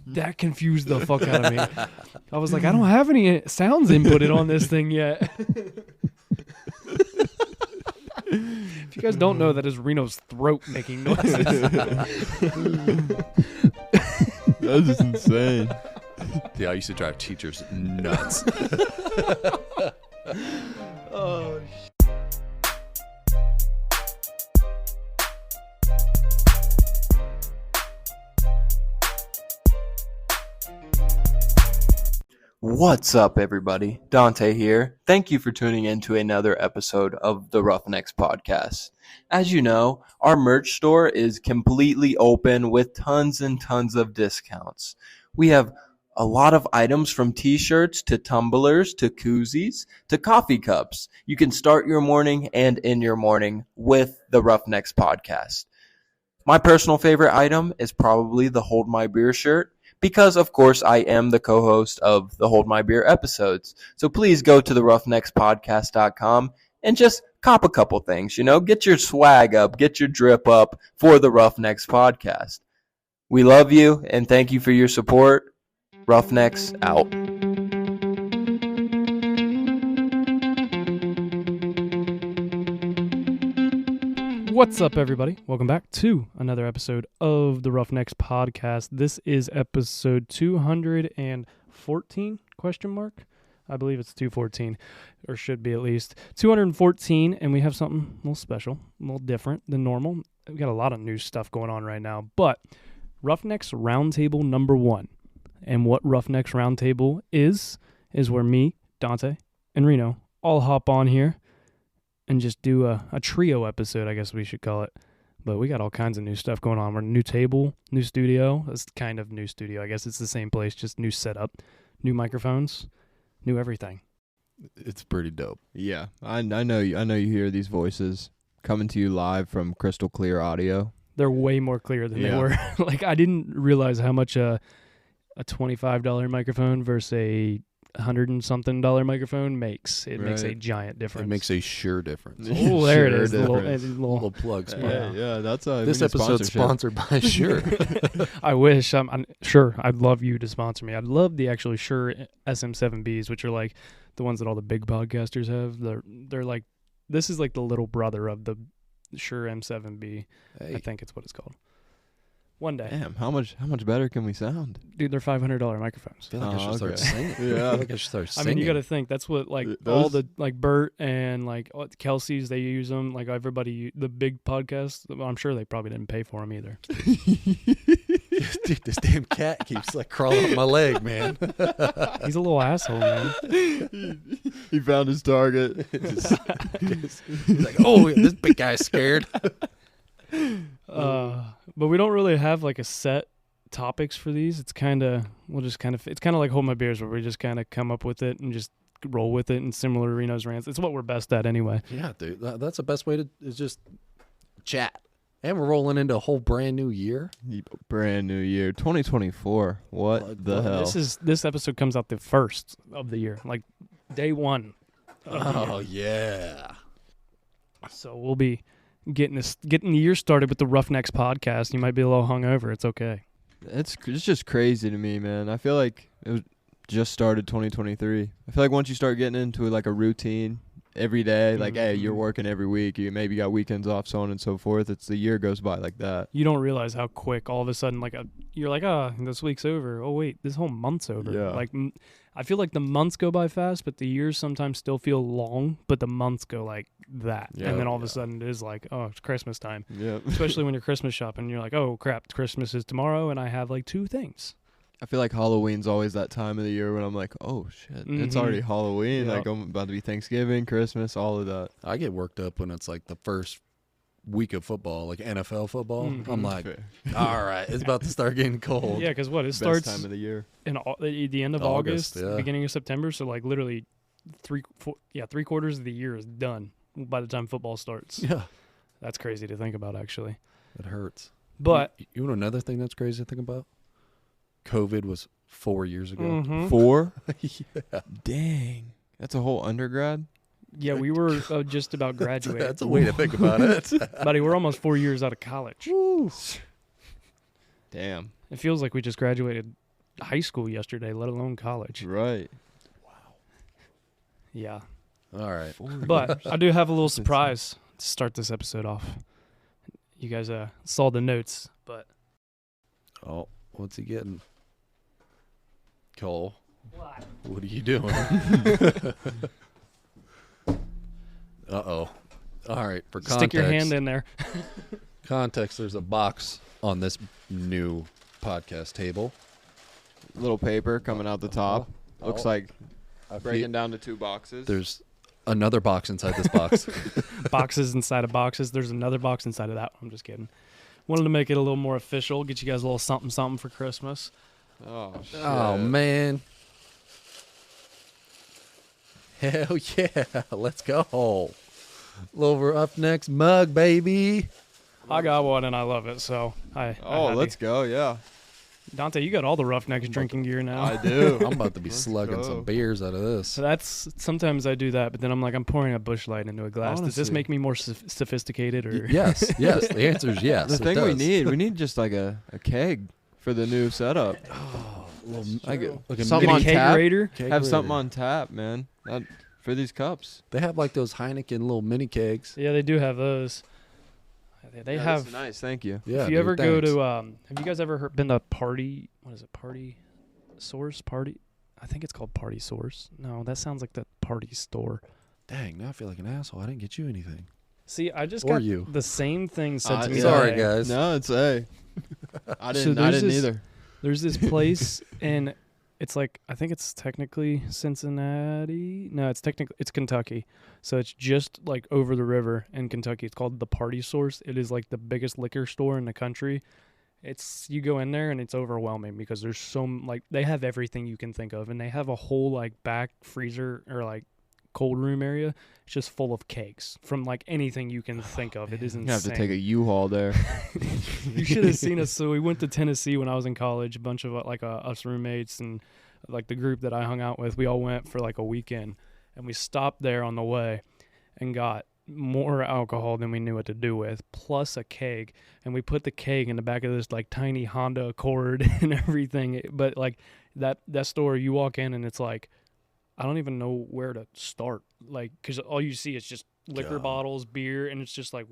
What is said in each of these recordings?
That confused the fuck out of me. I was like, I don't have any sounds inputted on this thing yet. If you guys don't know, that is Reno's throat making noises. That's just insane. Yeah, I used to drive teachers nuts. Oh, What's up, everybody? Dante here. Thank you for tuning in to another episode of the Roughnecks Podcast. As you know, our merch store is completely open with tons and tons of discounts. We have a lot of items from t-shirts to tumblers to koozies to coffee cups. You can start your morning and end your morning with the Roughnecks Podcast. My personal favorite item is probably the Hold My Beer shirt, because, of course, I am the co-host of the Hold My Beer episodes. So please go to the roughneckspodcast.com and just cop a couple things, get your swag up, get your drip up for the Roughnecks Podcast. We love you and thank you for your support. Roughnecks out. what's up, everybody? Welcome back to another episode of the Roughnecks Podcast. This is episode 214, question mark? I believe it's 214, or should be at least. 214, and we have something a little special, a little different than normal. We got a lot of new stuff going on right now, but Roughnecks Roundtable number 1. And what Roughnecks Roundtable is where me, Dante, and Reno all hop on here and just do a trio episode, I guess we should call it. But we got all kinds of new stuff going on. We're new table, new studio. It's kind of new studio. I guess it's the same place, just new setup, new microphones, new everything. It's pretty dope. Yeah, I know you hear these voices coming to you live from crystal clear audio. They're way more clear than they were. Like, I didn't realize how much a $25 microphone versus a $100-and-something microphone makes. It makes a giant difference. It makes a sure difference. Oh, there it is. The little plug spot. Yeah, that's a this episode's sponsored by Shure. I wish. I'm sure. I'd love you to sponsor me. I'd love the actually Shure SM7Bs, which are like the ones that all the big podcasters have. They're like, this is like the little brother of the Shure M7B. Hey. I think it's what it's called. One day. Damn, how much better can we sound? Dude, they're $500 microphones. I feel like I should start singing. Yeah. I feel like I should start singing. I mean, you got to think that's what all the Bert and Kelsey's, they use them. Like everybody, the big podcasts. Well, I'm sure they probably didn't pay for them either. Dude, this damn cat keeps crawling up my leg, man. He's a little asshole, man. He found his target. He's like, oh, this big guy's scared. But we don't really have a set topics for these. It's kind of it's kind of like Hold My Beers, where we just kind of come up with it and just roll with it. And similar to Reno's rants, it's what we're best at anyway. Yeah, dude, that's the best way to is just chat. And we're rolling into a whole brand new year. Brand new year, 2024. What the hell? This episode comes out the first of the year, like day one. Oh yeah. So we'll be getting the year started with the Roughnecks Podcast. You might be a little hungover. It's okay. It's just crazy to me, man. I feel like it was just started 2023. I feel like once you start getting into a routine every day, hey, you're working every week. You maybe got weekends off, so on and so forth. The year goes by like that. You don't realize how quick all of a sudden, you're like, this week's over. Oh wait, this whole month's over. Yeah. I feel like the months go by fast, but the years sometimes still feel long, but the months go like that. Yeah, and then all of a sudden it is it's Christmas time. Yeah. Especially when you're Christmas shopping, you're like, oh crap, Christmas is tomorrow, and I have 2 things. I feel like Halloween's always that time of the year when I'm like, oh shit, it's already Halloween. Yep. I'm about to be Thanksgiving, Christmas, all of that. I get worked up when it's the first week of football, NFL football. Mm-hmm. I'm like, all right, it's about to start getting cold. Yeah, because it Best starts time of the year in the end of August, yeah. beginning of September. So literally 3/4 of the year is done by the time football starts. Yeah, That's crazy to think about, actually. it hurts. But you know another thing that's crazy to think about? COVID was 4 years ago. 4? Yeah. Dang, that's a whole undergrad. yeah, we were just about graduating. That's a way to think about it. Buddy, we're almost 4 years out of college. Woo. Damn. It feels like we just graduated high school yesterday, let alone college. Right. Yeah. All right. But I do have a little surprise to start this episode off. You guys saw the notes, but... Oh, what's he getting? Cole, what are you doing? Uh-oh. All right, for context. Stick your hand in there. Context, there's a box on this new podcast table. Little paper coming out the top. Looks like breaking down to 2 boxes. There's another box inside this box. Boxes inside of boxes. There's another box inside of that one. I'm just kidding. Wanted to make it a little more official, get you guys a little something for Christmas. Oh, shit. Oh, man. Hell yeah. Let's go. Little Roughnecks mug, baby. I got one and I love it, so Let's go, yeah. Dante, you got all the Roughnecks drinking gear now. I do. I'm about to be slugging some beers out of this. So sometimes I do that, but then I'm like, I'm pouring a Busch Light into a glass. Does this Honestly. make me more sophisticated? Or Yes. The answer is yes. The it thing we does. need just like a keg for the new setup. Like a Something mini on keg tap. raider? keg Have raider. something on tap, man. For these cups. They have like those Heineken little mini kegs. Yeah, they do have those. They have. That's nice. Thank you. Yeah. If you dude, ever thanks. go to, have you guys ever been to Party? What is it? Party Source? Party? I think it's called Party Source. No, that sounds like the party store. Dang, now I feel like an asshole. I didn't get you anything. See, I just Or got you. the same thing said to me. Sorry, today. guys. No, it's A. I didn't there's this- either. There's this place and it's like, I think it's technically Cincinnati. No, it's Kentucky. So it's just like over the river in Kentucky. It's called the Party Source. It is like the biggest liquor store in the country. You go in there and it's overwhelming because there's they have everything you can think of, and they have a whole like back freezer or like cold room area. It's just full of cakes from like anything you can think of. It is insane. You have to take a U-Haul there. You should have seen us. So we went to Tennessee when I was in college. A bunch of us roommates and like the group that I hung out with. We all went for like a weekend, and we stopped there on the way and got more alcohol than we knew what to do with, plus a keg. And we put the keg in the back of this like tiny Honda Accord and everything. But like that store, you walk in and it's like, I don't even know where to start. Like, because all you see is just liquor bottles, beer, and it's just like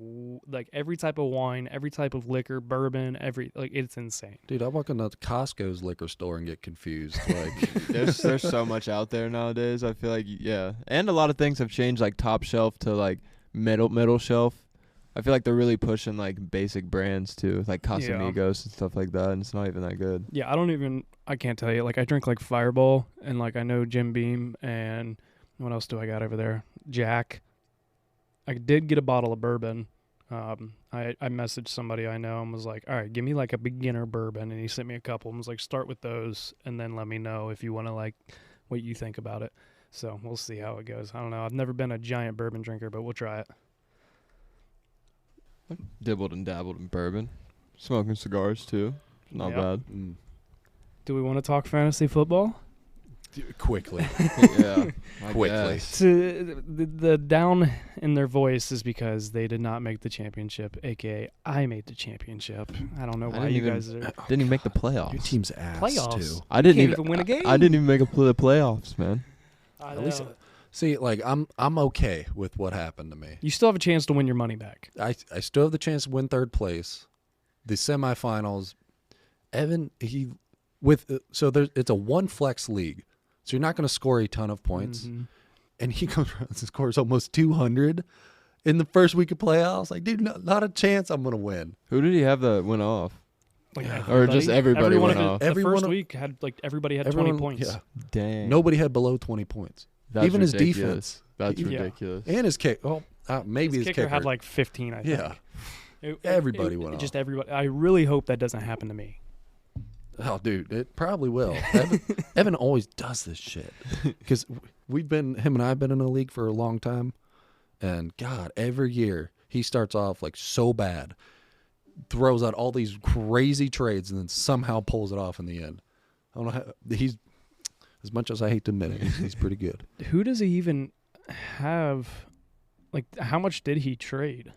every type of wine, every type of liquor, bourbon, it's insane. Dude, I walk into Costco's liquor store and get confused. Like, There's so much out there nowadays. I feel like, yeah. And a lot of things have changed, like top shelf to like middle shelf. I feel like they're really pushing like basic brands too, like Casamigos and stuff like that, and it's not even that good. Yeah, I can't tell you. Like, I drink like Fireball, and like I know Jim Beam, and what else do I got over there? Jack. I did get a bottle of bourbon. I messaged somebody I know and was like, all right, give me like a beginner bourbon, and he sent me a couple and was like, start with those, and then let me know if you want to like what you think about it. So we'll see how it goes. I don't know. I've never been a giant bourbon drinker, but we'll try it. Dibbled and dabbled in bourbon. Smoking cigars too. Not Yep. bad. Do we want to talk fantasy football? quickly. Yeah. I Quickly. guess. The down in their voice is because they did not make the championship, aka I made the championship. I don't know why you guys are Didn't even make the playoffs. Your team's ass, playoffs. too. I didn't Can't even win a game. I didn't even make the playoffs, man. I At least, know. see, like, I'm okay with what happened to me. You still have a chance to win your money back. I still have the chance to win third place. The semifinals, Evan, it's a one flex league, so you're not going to score a ton of points. Mhm. And he comes around and scores almost 200 in the first week of playoffs. Like, dude, not a chance I'm going to win. Who did he have that went off? Like Or just everybody everyone went of off? The Everyone first of- week had everybody had 20 points. Yeah. Dang. Nobody had below 20 points. That's Even his ridiculous. defense. That's Yeah. ridiculous. And his kick. Well, maybe His his kicker had like 15, I think. Yeah. It- Everybody went Just off. everybody. I really hope that doesn't happen to me. Oh, dude, it probably will. Evan always does this shit because him and I have been in a league for a long time, and God, every year he starts off like so bad, throws out all these crazy trades, and then somehow pulls it off in the end. I don't know how, he's, as much as I hate to admit it, he's pretty good. Who does he even have? Like, how much did he trade?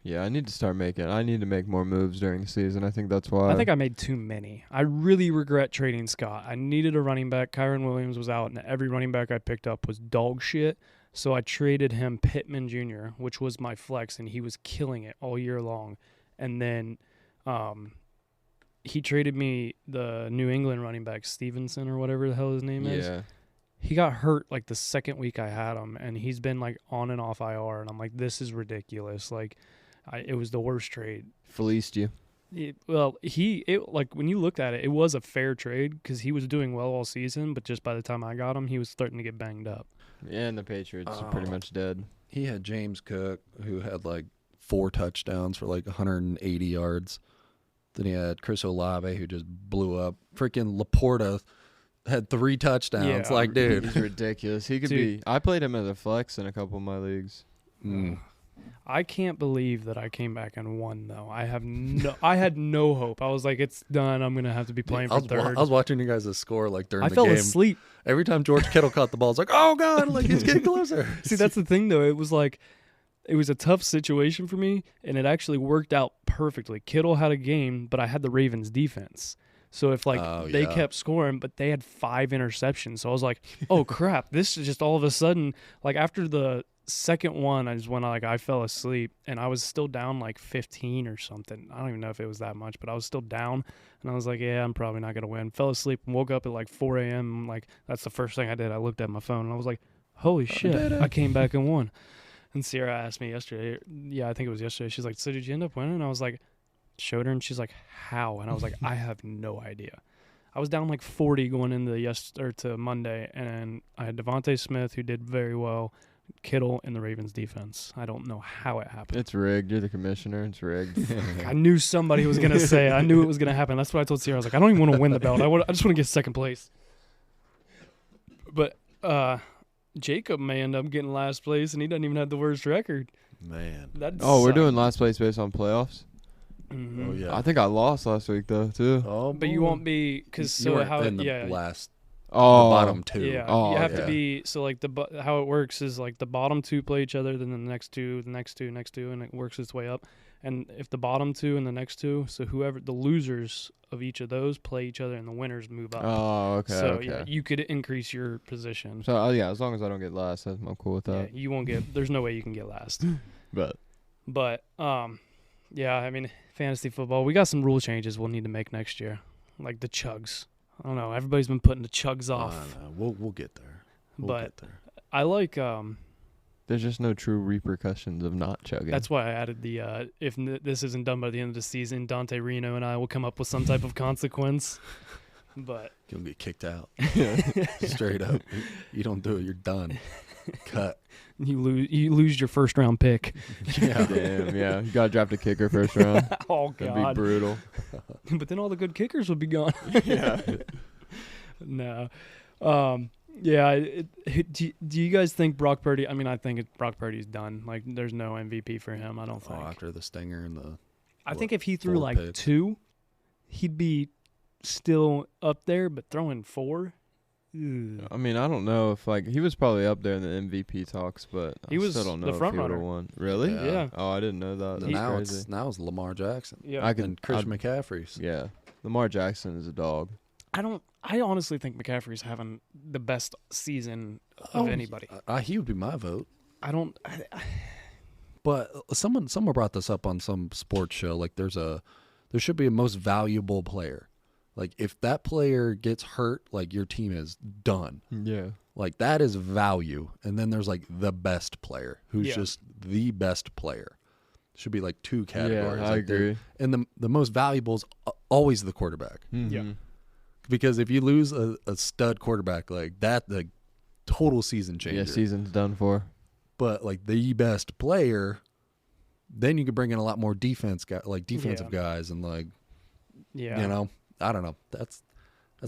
Yeah, I need to make more moves during the season. I think that's why. I think I made too many. I really regret trading Scott. I needed a running back. Kyron Williams was out, and every running back I picked up was dog shit. So I traded him Pittman Jr., which was my flex, and he was killing it all year long. And then he traded me the New England running back, Stevenson or whatever the hell his name is. Yeah. He got hurt like the second week I had him, and he's been like on and off IR, and I'm like, this is ridiculous. Like, it was the worst trade. Fleeced you. Like when you looked at it, it was a fair trade because he was doing well all season, but just by the time I got him, he was starting to get banged up. Yeah, and the Patriots are pretty much dead. He had James Cook, who had like 4 touchdowns for like 180 yards. Then he had Chris Olave, who just blew up. Freaking Laporta had 3 touchdowns. Yeah, like, dude. He's ridiculous. He could Dude. be. I played him as a flex in a couple of my leagues. I can't believe that I came back and won though. I had no hope. I was like, it's done. I'm gonna have to be playing for third. I was watching you guys' score like during I the fell game. asleep. Every time George Kittle caught the ball, it's like, oh God, like he's getting closer. See, that's the thing though. It was like, it was a tough situation for me, and it actually worked out perfectly. Kittle had a game, but I had the Ravens defense. So if they kept scoring, but they had 5 interceptions. So I was like, oh crap, this is just all of a sudden, like after the second one, I fell asleep, and I was still down like 15 or something. I don't even know if it was that much, but I was still down, and I was like, yeah, I'm probably not gonna win. Fell asleep and woke up at like 4 a.m. Like that's the first thing I did. I looked at my phone and I was like, holy shit, I came back and won. And Sierra asked me yesterday. Yeah, I think it was yesterday. She's like, so did you end up winning? And I was like, showed her, and she's like, how? And I was like, I have no idea. I was down like 40 going into to Monday, and I had Devontae Smith, who did very well, Kittle in the Ravens defense. I don't know how it happened. It's rigged. You're the commissioner. It's rigged. I knew somebody was going to say it. I knew it was going to happen. That's what I told Sierra. I was like, I don't even want to win the belt. I just want to get second place. But Jacob may end up getting last place, and he doesn't even have the worst record. Man. We're doing last place based on playoffs? Mm-hmm. Oh, yeah. I think I lost last week, though, too. Oh, But you won't be, because you weren't in the last, the bottom 2. Yeah, Oh, you have yeah. to be, so like how it works is like the bottom 2 play each other, then the next 2, the next 2, next 2, and it works its way up. And if the bottom 2 and the next 2, so whoever, the losers of each of those play each other, and the winners move up. Oh, okay. So okay. yeah, you could increase your position. So, yeah, as long as I don't get last, I'm cool with Yeah, that. you won't get, there's no way you can get last. But Yeah, I mean, fantasy football, we got some rule changes we'll need to make next year, like the chugs. I don't know. Everybody's been putting the chugs off. We'll get there. But I like there's just no true repercussions of not chugging. that's why I added the if this isn't done by the end of the season, Dante, Reno, and I will come up with some type of consequence. But you'll get kicked out. Straight up. You don't do it, you're done. Cut. you lose your first round pick. Yeah. Damn, yeah. You got to draft a kicker first round. Oh That'd God. be brutal. But then all the good kickers would be gone. Yeah. No. Yeah. Do you guys think Brock Purdy? I mean, I think Brock Purdy's done. Like, there's no MVP for him. I don't think. After the stinger and the. I think if he threw like picks. 2, he'd be still up there. But throwing 4, ugh. I mean, I don't know if he was probably up there in the MVP talks, but He I was still don't know the if front he would have runner. won. Really? Yeah. Oh, I didn't know that. That's Now crazy. it's Lamar Jackson. Yeah. And Christian McCaffrey's. Yeah. Lamar Jackson is a dog. I honestly think McCaffrey's having the best season of anybody. He would be my vote. But someone brought this up on some sports show. Like there should be a most valuable player. Like if that player gets hurt, like your team is done. Yeah. Like that is value. And then there's like the best player who's Yeah. just the best player. Should be like 2 categories. Yeah, I agree. And the most valuable is always the quarterback. Mm-hmm. Yeah. Because if you lose a stud quarterback like that, the total season changer. Yeah, season's done for. But like the best player, then you could bring in a lot more defensive guys and like, Yeah. you know, I don't know. That's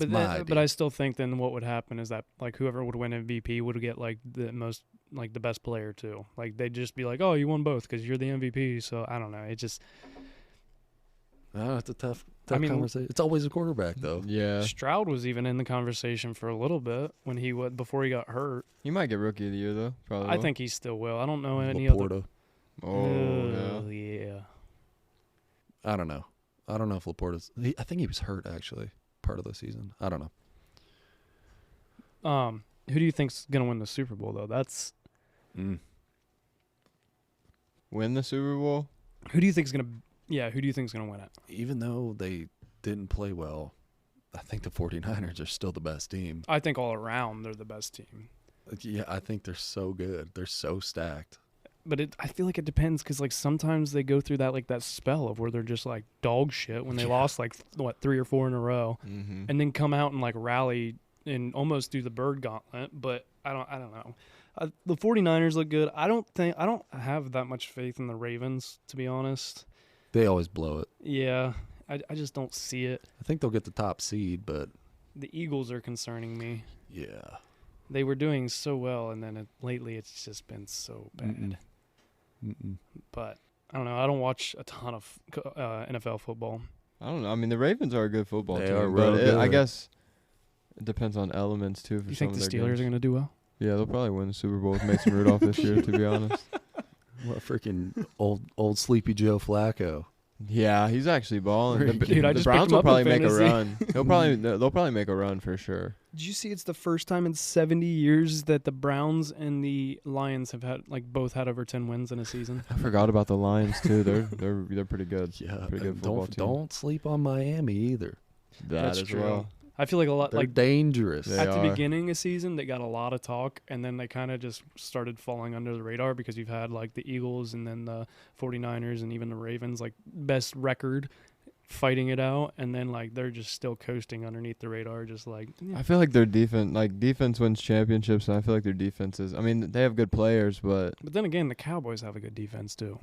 my idea. But I still think then what would happen is that like whoever would win MVP would get like the most, like the best player too. Like they'd just be like, oh, you won both because you're the MVP. So I don't know. It just. It's a tough conversation. It's always a quarterback though. Yeah. Stroud was even in the conversation for a little bit when before he got hurt. He might get Rookie of the Year, though. Probably I will. think he still will. I don't know any other. Laporta. Oh, yeah. Yeah. I don't know. I don't know if Laporta's. I think he was hurt actually part of the season. I don't know. Who do you think's gonna win the Super Bowl though? That's Win the Super Bowl? who do you think's gonna? Yeah, who do you think's gonna win it? Even though they didn't play well, I think the 49ers are still the best team. I think all around they're the best team. Yeah, I think they're so good. They're so stacked. But I feel like it depends because like sometimes they go through that spell of where they're just like dog shit when they lost like 3 or 4 in a row, and then come out and like rally and almost do the bird gauntlet. But I don't know. The 49ers look good. I don't have that much faith in the Ravens, to be honest. They always blow it. Yeah, I just don't see it. I think they'll get the top seed, but The Eagles are concerning me. yeah. They were doing so well, and then lately it's just been so bad. But I don't know. I don't watch a ton of NFL football. I don't know. I mean, the Ravens are a good football They team, are but real good. I guess it depends on elements too. For You some think the of their Steelers games. are going to do well? Yeah, they'll probably win the Super Bowl with Mason Rudolph this year. To be honest. What freaking old sleepy Joe Flacco. Yeah, he's actually balling. Dude, I the just Browns picked him will up probably in make a fantasy. run. They'll probably make a run for sure. Did you see it's the first time in 70 years that the Browns and the Lions have had both had over 10 wins in a season? I forgot about the Lions too. They're pretty good. Yeah, pretty good football team. don't sleep on Miami either. That's as true. well. I feel like a lot They're like dangerous. They at the are. beginning of season they got a lot of talk and then they kind of just started falling under the radar because you've had like the Eagles and then the 49ers and even the Ravens like best record fighting it out, and then like they're just still coasting underneath the radar, just like I feel like their defense wins championships, and I feel like their defense is. I mean, they have good players, but then again the Cowboys have a good defense too.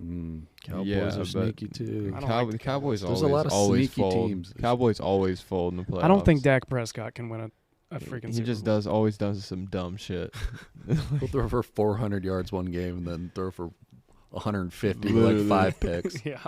Cowboys Yeah, are but sneaky too. I don't like the Cowboys There's always, a lot of always sneaky fold. teams. Cowboys always fold in the playoffs. I don't think Dak Prescott can win a freaking He Super just Bowl. always does some dumb shit. He'll throw for 400 yards one game and then throw for 150 Literally. like 5 picks. Yeah.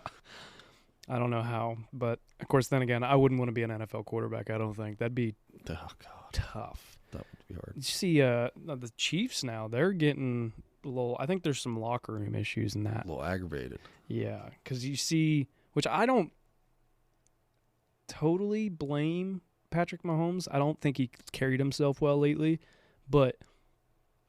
I don't know how, but of course then again I wouldn't want to be an NFL quarterback. I don't think that'd be Oh God, tough. that would be hard. You see the Chiefs now, they're getting a little, I think there's some locker room issues in that. A little aggravated. Yeah, because you see, which I don't totally blame Patrick Mahomes. I don't think he carried himself well lately, but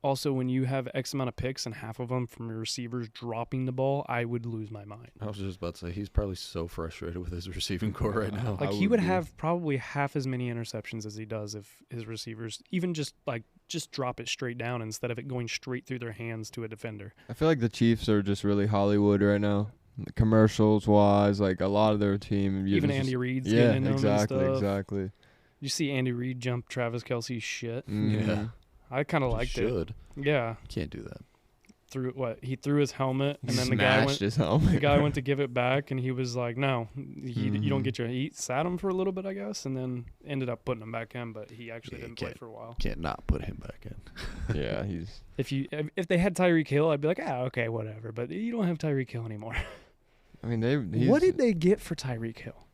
also when you have X amount of picks and half of them from your receivers dropping the ball, I would lose my mind. I was just about to say he's probably so frustrated with his receiving core right now. Like I he would would be. have probably half as many interceptions as he does if his receivers even just drop it straight down instead of it going straight through their hands to a defender. I feel like the Chiefs are just really Hollywood right now, commercials wise. Like a lot of their team, Even Andy Reid's getting in them and stuff. exactly. You see Andy Reid jump Travis Kelce's shit. Yeah. I kind of You liked it. should. Yeah. Can't do that. He threw his helmet and then the Smashed his helmet. guy went to give it back and he was like, no, you don't get he sat him for a little bit, I guess, and then ended up putting him back in, but he actually didn't play for a while. Can't not put him back in. Yeah, he's. If they had Tyreek Hill, I'd be like, okay, whatever, but you don't have Tyreek Hill anymore. I mean, What did they get for Tyreek Hill?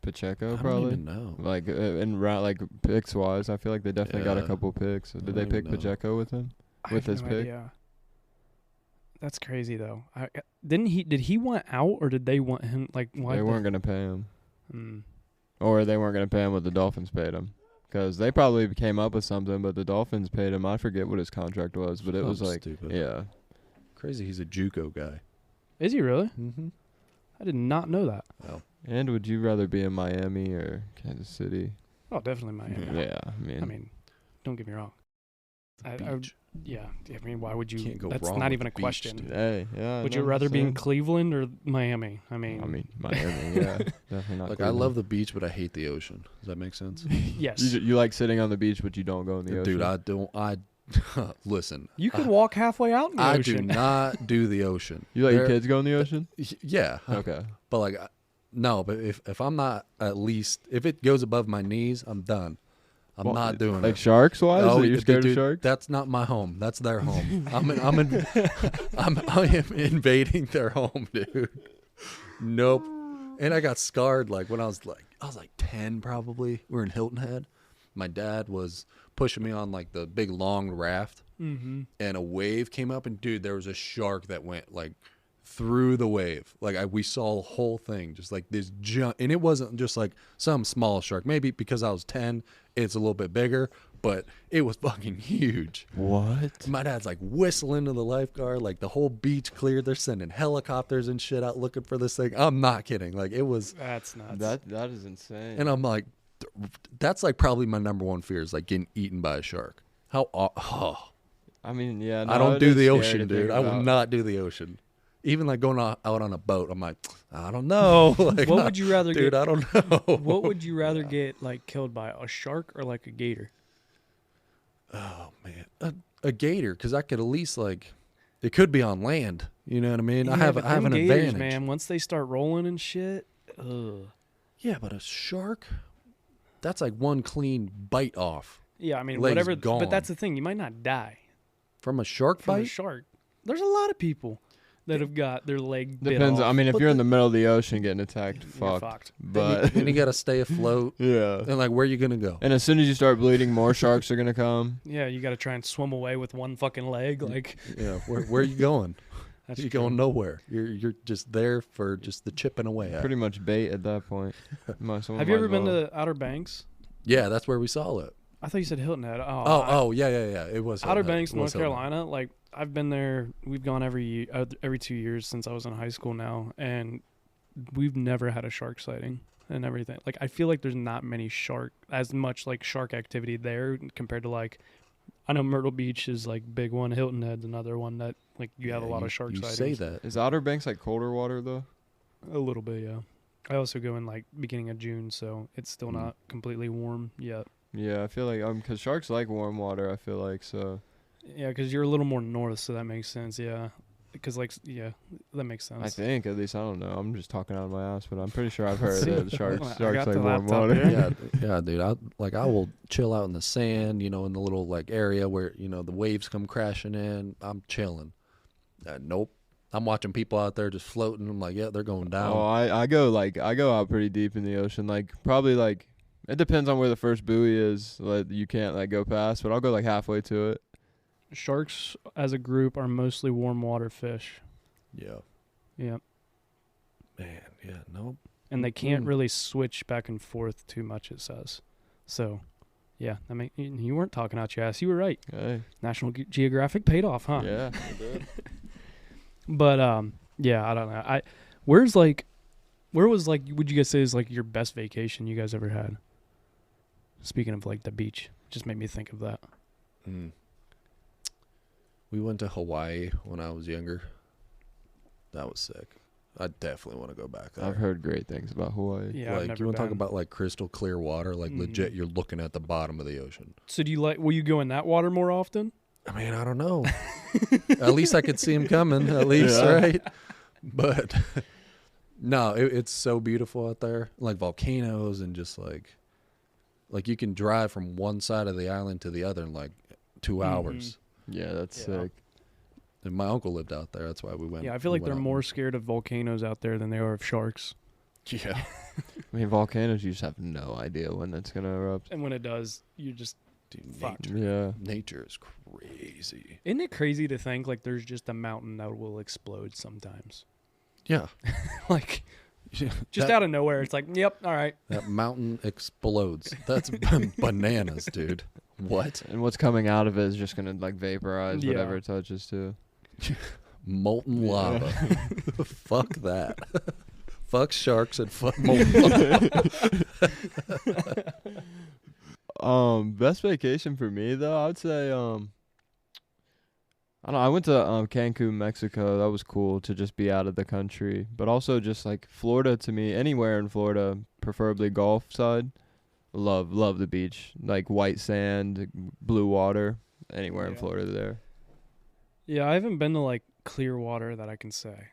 Pacheco I probably. don't even know. Like in route, like picks wise, I feel like they definitely got a Yeah. couple picks. Did I they don't pick even know. Pacheco with him? I With have his no pick? idea. That's crazy though. Did he want out or did they want him? Like why They weren't gonna pay him, Mm. or they weren't gonna pay him what the Dolphins paid him, because they probably came up with something, but the Dolphins paid him. I forget what his contract was, but it was Something like, stupid. yeah. Crazy he's a JUCO guy. Is he really? Mm-hmm. I did not know that. Well, And would you rather be in Miami or Kansas City? Oh, definitely Miami. Yeah, I mean, don't get me wrong. beach. Yeah, I mean, why would you? Can't go That's wrong not with even the a beach, question. dude. Hey, yeah. Would no, you rather be in same. Cleveland or Miami? I mean, Miami. Yeah, definitely not. Like I love the beach, but I hate the ocean. Does that make sense? yes. You like sitting on the beach, but you don't go in the ocean. Dude, I don't. Listen. You could walk halfway out in the I ocean. do not do the ocean. You let your There- kids go in the ocean? Yeah. Okay. But like, no. But if I'm not at least if it goes above my knees, I'm done. I'm not doing like it. sharks wise. Oh, You're scared dude, of sharks? That's not my home. That's their home. I am invading their home, dude. Nope. And I got scarred like when I was like 10 probably. We were in Hilton Head. My dad was pushing me on like the big long raft, Mm-hmm. and a wave came up, and dude, there was a shark that went like through the wave. Like we saw the whole thing, just like this jump. And it wasn't just like some small shark. Maybe because I was 10, it's a little bit bigger, but it was fucking huge. What? My dad's like whistling to the lifeguard, like the whole beach cleared. They're sending helicopters and shit out looking for this thing. I'm not kidding. Like it was. That's nuts. That is insane. And I'm like, that's like probably my number one fear is like getting eaten by a shark. I mean, yeah. No, I don't it do is the scary ocean, to dude. think I will about. not do the ocean. Even like going out on a boat, I'm like, I don't know. Like, What would you rather dude? get? I don't know. What would you rather get like killed by, a shark or like a gator? Oh man, a gator, because I could at least like, it could be on land. You know what I mean? I have but an them gators, advantage, man. Once they start rolling and shit, ugh. Yeah, but a shark, that's like one clean bite off Yeah, I mean, Leg's whatever. gone. But that's the thing. You might not die from a shark from a bite. shark. There's a lot of people that have got their leg bit Depends. off. I mean, if But you're in the middle of the ocean getting attacked, You're fucked. fucked. But And you got to stay afloat. yeah. And like, where you gonna go? And as soon as you start bleeding, more sharks are gonna come. Yeah, you got to try and swim away with one fucking leg. Like, Yeah, where are you going? that's You're true. going nowhere. You're just there for just the chipping away. At. Pretty much bait at that point. Have you ever been to Outer Banks? Yeah, that's where we saw it. I thought you said Hilton Head. Oh, yeah. It was Outer Hilton Head. Banks, It North was Hilton Head. Carolina. Like, I've been there. We've gone every 2 years since I was in high school now, and we've never had a shark sighting and everything. Like, I feel like there's not as much like shark activity there compared to like, I know Myrtle Beach is like big one. Hilton Head's another one that like you have a lot of shark You sightings. say that. Is Outer Banks like colder water though? A little bit, yeah. I also go in like beginning of June, so it's still Mm. not completely warm yet. Yeah, I feel like because sharks like warm water. I feel like so. Yeah, because you're a little more north, so that makes sense. Yeah, because like that makes sense. I think at least I don't know. I'm just talking out of my ass, but I'm pretty sure I've heard See? that sharks I sharks got like the warm laptop water. here. Yeah, dude. I will chill out in the sand, in the little like area where the waves come crashing in. I'm chilling. Nope. I'm watching people out there just floating. I'm like, yeah, they're going down. Oh, I go out pretty deep in the ocean. Like probably like it depends on where the first buoy is. Like you can't like go past, but I'll go like halfway to it. Sharks as a group are mostly warm water fish. Yeah, Yeah, man. Yeah, nope. and they can't Mm. really switch back and forth too much. It says. So, yeah, you weren't talking out your ass. You were right. Hey, National Geographic paid off, huh? yeah. it did. But yeah, I don't know. Where was like, would you guys say is like your best vacation you guys ever had? Speaking of like the beach, just made me think of that. Mm. We went to Hawaii when I was younger. That was sick. I definitely want to go back there. I've heard great things about Hawaii. Yeah, I've like never you want to talk been. about like crystal clear water, like legit. Mhm. You're looking at the bottom of the ocean. So will you go in that water more often? I mean, I don't know. At least I could see him coming. At least, Yeah. right? But no, it's so beautiful out there. Like volcanoes and just like you can drive from one side of the island to the other in like 2 hours. Yeah, that's Yeah. sick. And my uncle lived out there. That's why we went. Yeah, I feel we like they're went out. more scared of volcanoes out there than they are of sharks. Yeah. I mean, volcanoes, you just have no idea when that's gonna erupt. And when it does, you just Dude, Fucked. Yeah. nature is crazy. isn't it crazy to think like there's just a mountain that will explode sometimes? Yeah. Like just That- out of nowhere, it's like, yep, all right. That mountain explodes. That's bananas, dude. What? And what's coming out of it is just gonna like vaporize Yeah. whatever it touches to. Molten Yeah. lava. Fuck that. Fuck sharks and fuck molten lava. Best vacation for me though, I would say I don't know, I went to Cancun, Mexico. That was cool to just be out of the country. But also just like Florida to me, anywhere in Florida, preferably Gulf side. Love the beach. Like white sand, blue water. Anywhere in Yeah. Florida there. Yeah, I haven't been to like clear water that I can say.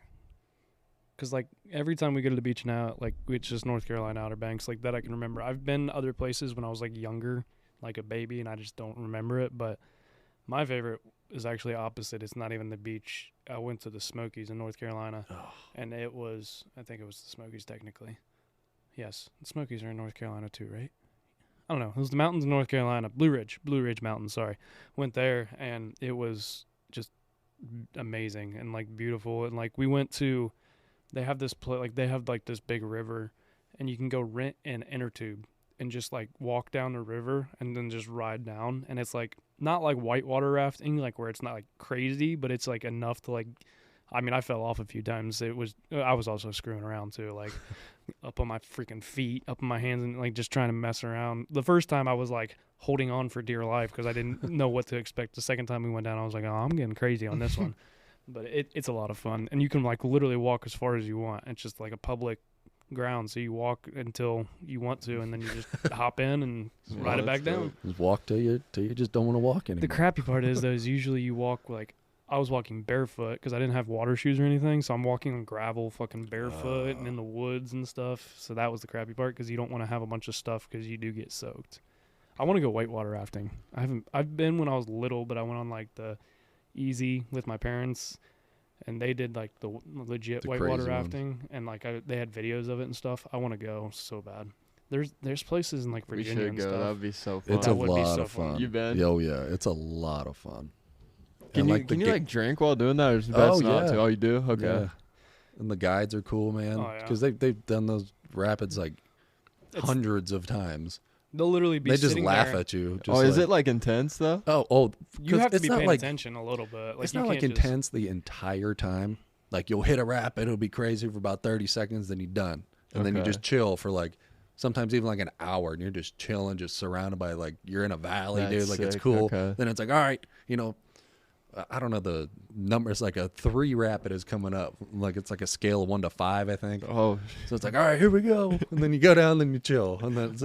Cause like every time we go to the beach now, like it's just North Carolina Outer Banks, like that I can remember. I've been other places when I was like younger, like a baby, and I just don't remember it. But my favorite is actually opposite. It's not even the beach. I went to the Smokies in North Carolina, and I think it was the Smokies technically. Yes, the Smokies are in North Carolina too, right? I don't know. It was the mountains in North Carolina, Blue Ridge Mountains. Sorry, went there, and it was just amazing and like beautiful. And like we went to, they have this they have like this big river, and you can go rent an inner tube and just like walk down the river and then just ride down. And it's like not like whitewater rafting, like where it's not like crazy, but it's like enough to like, I mean, I fell off a few times. I was also screwing around too, like up on my freaking feet, up on my hands, and like just trying to mess around. The first time I was like holding on for dear life because I didn't know what to expect. The second time we went down, I was like, oh, I'm getting crazy on this one. But it's a lot of fun, and you can like literally walk as far as you want. It's just like a public ground, so you walk until you want to, and then you just hop in and ride it back down. Just walk till you just don't want to walk anymore. The crappy part is though, is usually you walk like, I was walking barefoot because I didn't have water shoes or anything, so I'm walking on gravel fucking barefoot and in the woods and stuff. So that was the crappy part, because you don't want to have a bunch of stuff because you do get soaked. I want to go whitewater rafting. I've been when I was little, but I went on like the easy with my parents, and they did like the legit whitewater rafting, and like they had videos of it and stuff. I want to go so bad. There's places in like Virginia We should and go. stuff. That would be so fun. It's That a would be lot so of fun. fun. You been? Oh yeah, it's a lot of fun. Can you like drink while doing that, or is it best not to? Oh, you do? Okay. Yeah. And the guides are cool, man, Oh, yeah. because they've done those rapids like hundreds of times. They'll literally be They just sitting laugh there. at you. Just Oh, is like, it like intense though? Oh, You have to it's be not paying like, attention a little bit. Like it's you not like can't just- intense the entire time. Like you'll hit a rapid, it'll be crazy for about 30 seconds, then you're done, and then you Okay. just chill for like sometimes even like an hour, and you're just chilling, just surrounded by like you're in a valley, That's dude. Like it's sick. cool. Okay. Then it's like, all right, I don't know the numbers. Like a 3 rapid is coming up. Like it's like a scale of 1 to 5, I think. Oh, So it's like, all right, here we go, and then you go down, then you chill, and then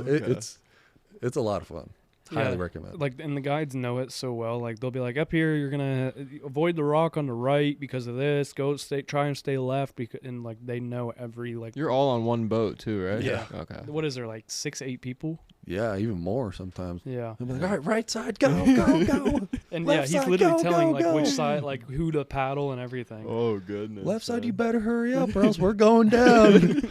it's a lot of fun. Highly recommend. Like, and the guides know it so well. Like, they'll be like, up here, you're gonna avoid the rock on the right because of this. Try and stay left, because, and like they know every like. you're all on one boat too, right? Yeah. Okay. What is there, like 6-8 people? Yeah, even more sometimes. Yeah. They'll be like, all right, right side, go, go, go. And Left yeah, he's side, literally go, telling go, like go. which side, like who to paddle and everything. Oh goodness. Left side, man. you better hurry up, or else we're going down.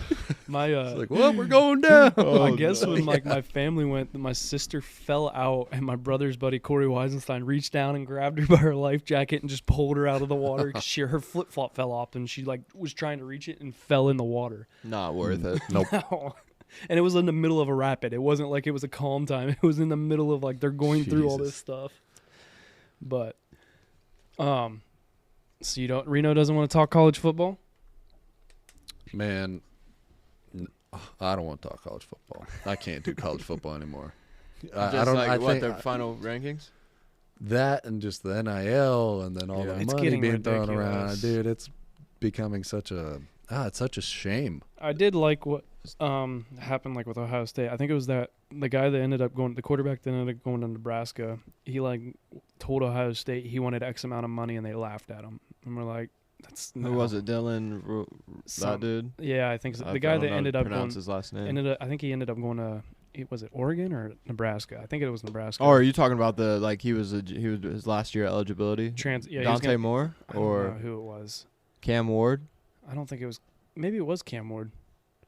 My It's like, well, we're going down. I guess when like my family went, my sister fell out, and my brother's buddy Corey Weisenstein reached down and grabbed her by her life jacket and just pulled her out of the water. 'Cause her flip flop fell off, and she like was trying to reach it and fell in the water. Not worth it. Nope. And it was in the middle of a rapid. It wasn't like it was a calm time. It was in the middle of like they're going through all this Jesus. stuff. But, so Reno doesn't want to talk college football? Man, I don't want to talk college football. I can't do college football anymore. I Just don't. like I what think their final rankings? that and just the NIL and then all Yeah. the It's money getting being thrown around, ridiculous. dude. It's becoming such a it's such a shame. I did like what happened like with Ohio State. I think it was that the guy that ended up going, the quarterback that ended up going to Nebraska, he like told Ohio State he wanted X amount of money, and they laughed at him. And we're like, that's Who was it? Dylan, that dude. Yeah, I think so. I The guy don't that know ended how to up pronounce going, his last name. I think he ended up going to, was it Oregon or Nebraska? I think it was Nebraska. Oh, are you talking about the like he was his last year eligibility? Yeah, he was Dante gonna- Moore I don't or know who it was. Cam Ward? I don't think it was. Maybe it was Cam Ward.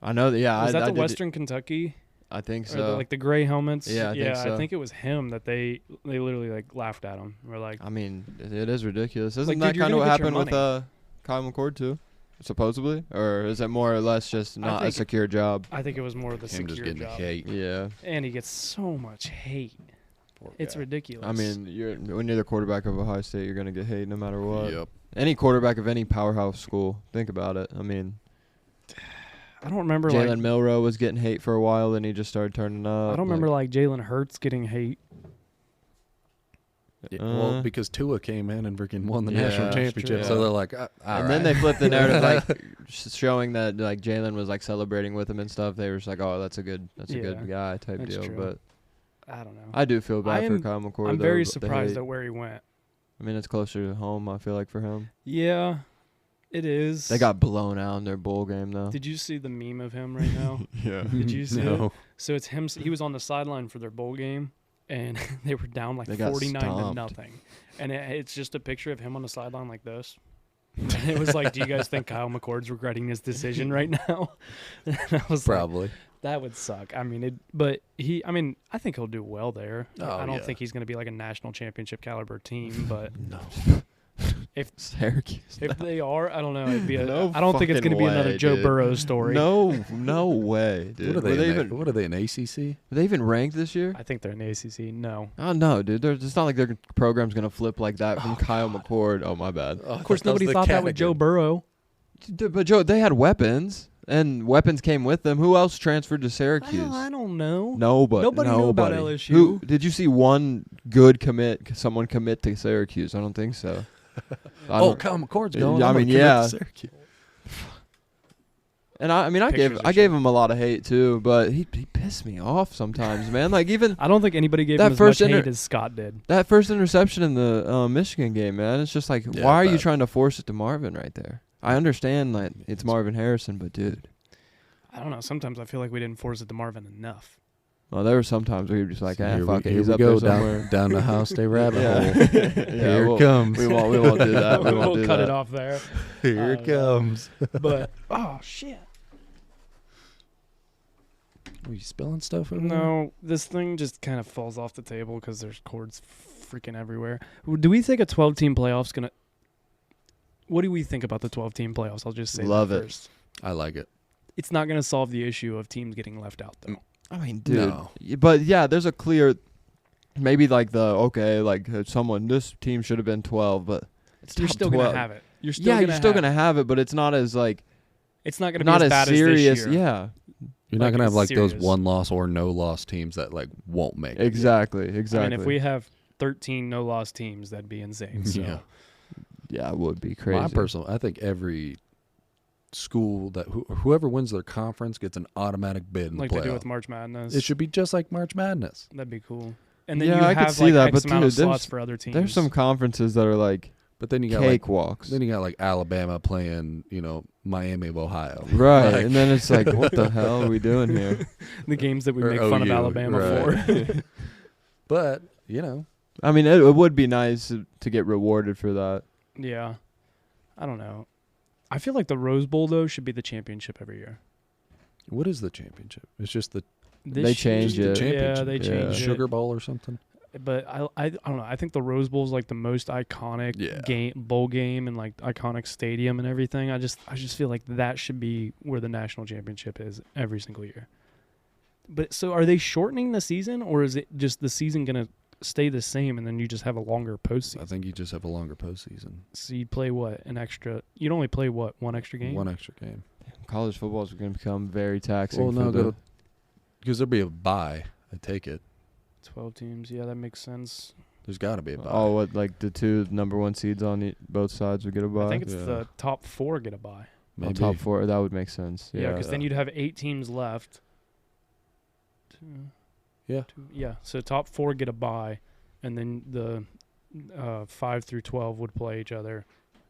I know that. Yeah, Was that I the did- Western Kentucky? I think Or so. like the gray helmets? Yeah, I think so. I think it was him that they literally like laughed at him. We're like, I mean, it is ridiculous. Isn't Like, that dude, you're kind of what gonna get your happened with Kyle McCord too? Supposedly, or is it more or less just not a think- secure job? I think it was more of the Him just secure getting job. hate. Yeah. And he gets so much hate. Poor It's guy. ridiculous. I mean, when you're the quarterback of Ohio State, you're gonna get hate no matter what. Yep. Any quarterback of any powerhouse school, think about it. I mean, I don't remember Jalen like Milroe was getting hate for a while, then he just started turning up. I don't remember like Jalen Hurts getting hate. Yeah, well, because Tua came in and freaking won the Yeah, national that's championship, true. so Yeah. they're like, And then they flipped the narrative, like showing that like Jalen was like celebrating with him and stuff. They were just like, "Oh, that's a good Yeah, guy" type that's deal. true. But I don't know. I do feel bad I for am- Kyle McCord. I'm though, very but the surprised hate. at where he went. I mean, it's closer to home. I feel like for him, Yeah, it is. they got blown out in their bowl game though. Did you see the meme of him right now? Yeah. Did you see no. it? So it's him. He was on the sideline for their bowl game, and they were down like They got 49 to stomped. nothing. And it's just a picture of him on the sideline like this. And it was like, do you guys think Kyle McCord's regretting his decision right now? And I was like, Probably. that would suck. I mean, I think he'll do well there. Oh, I don't yeah. think he's going to be like a national championship caliber team, but No. Syracuse. If they are, I don't know. It'd be No I don't think it's going to be fucking another way, Joe dude. Burrow story. No way, dude. What are they? even? What are they in ACC? Are they even ranked this year? I think they're in the ACC. No. Oh no, dude. It's not like their program's gonna flip like that from Kyle McCord. Oh my bad. Of course, nobody thought that with Joe Burrow. Dude, but Joe, they had weapons, and weapons came with them. Who else transferred to Syracuse? I don't know. Nobody knew about LSU. Who did you see one good someone commit to Syracuse? I don't think so. Kyle McCord's going. I mean, yeah. Syracuse. And I gave him a lot of hate too, but he pissed me off sometimes, man. Like even I don't think anybody gave that him as first much hate as Scott did. that first interception in the Michigan game, man. It's just like, why are you trying to force it to Marvin right there? I understand that it's Marvin Harrison, but dude, I don't know. Sometimes I feel like we didn't force it to Marvin enough. well, there were some times where you were just like, fuck it, Here he's we up go there somewhere. down the house day rabbit Yeah. hole. Here it comes. We won't do that. We won't We'll do cut that. it off there. Here it comes. But shit. Are you spilling stuff over there? No, this thing just kind of falls off the table because there's cords freaking everywhere. Do we think a 12-team playoff's gonna? What do we think about the 12-team playoffs? I'll just say Love that it. first. I like it. It's not gonna solve the issue of teams getting left out, though. I mean, dude. No. But yeah, there's a clear, maybe like this team should have been 12, but it's You're top still 12. gonna have it. You're still gonna have it, but it's not as like It's not gonna be not as as bad serious. as this year. Yeah, You're not Like, gonna have like serious. those 1-loss or no-loss teams that like won't make it. exactly. I mean, if we have 13 no-loss teams, that'd be insane. So. Yeah, it would be crazy. I think every school that whoever wins their conference gets an automatic bid in Like the they playoff. do with March Madness. It should be just like March Madness. That'd be cool. And then Yeah, you I could have see like that, X but amount of dude, slots for other teams. There's some conferences that are like But then you got like cakewalks. then you got like Alabama playing, Miami of Ohio. Right, Like- and then it's like, what the hell are we doing here? the games that we Or make fun of OU, Alabama right. for. But, I mean, it would be nice to get rewarded for that. Yeah. I don't know. I feel like the Rose Bowl, though, should be the championship every year. what is the championship? It's just the They changed the it. championship. Yeah, they changed it. Sugar Bowl or something. But I don't know. I think the Rose Bowl is like the most iconic bowl game and like iconic stadium and everything. I just feel like that should be where the national championship is every single year. But so are they shortening the season, or is it just the season gonna stay the same and then you just have a longer postseason? I think you just have a longer postseason. So you'd play what, you'd only play what, one extra game? One extra game. College football is going to become very taxing. Well, no, for because there'll be a bye. I take it. 12 teams. Yeah, that makes sense. There's got to be a bye. Oh, what, like the two number one seeds on both sides would get a bye? I think it's Yeah. the top 4 get a bye. Maybe. Top 4, that would make sense. Yeah, Yeah, because then you'd have 8 teams left. Yeah. Yeah, so top 4 get a bye, and then the 5 through 12 would play each other,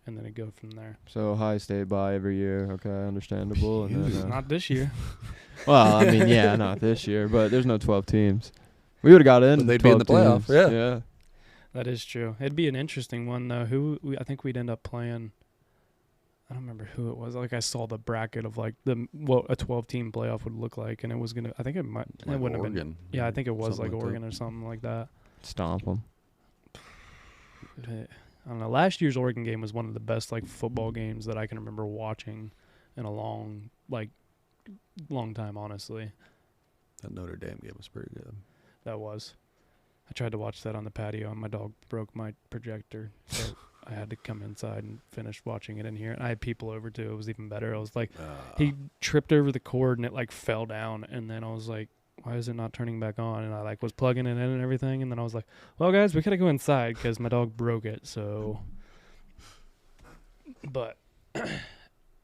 and then it'd go from there. So Ohio State bye every year. Okay, understandable. And then, Not this year. well, I mean, yeah, not this year, but there's no 12 teams. We would have got in. But they'd be in the 12 playoff, teams. yeah. That is true. It'd be an interesting one, though. I think we'd end up playing. I don't remember who it was. Like, I saw the bracket of like what a 12-team playoff would look like, and it was gonna. I think it might. Like it wouldn't have Oregon. been. Yeah, I think it was Something like like Oregon or something like that. Stomp them. I don't know. Last year's Oregon game was one of the best like football games that I can remember watching in a long time. Honestly, That Notre Dame game was pretty good. that was. I tried to watch that on the patio, and my dog broke my projector, so I had to come inside and finish watching it in here. And I had people over too. It was even better. I was like, he tripped over the cord and it like fell down, and then I was like, why is it not turning back on? And I like was plugging it in and everything, and then I was like, well, guys, we gotta go inside because my dog broke it. So, but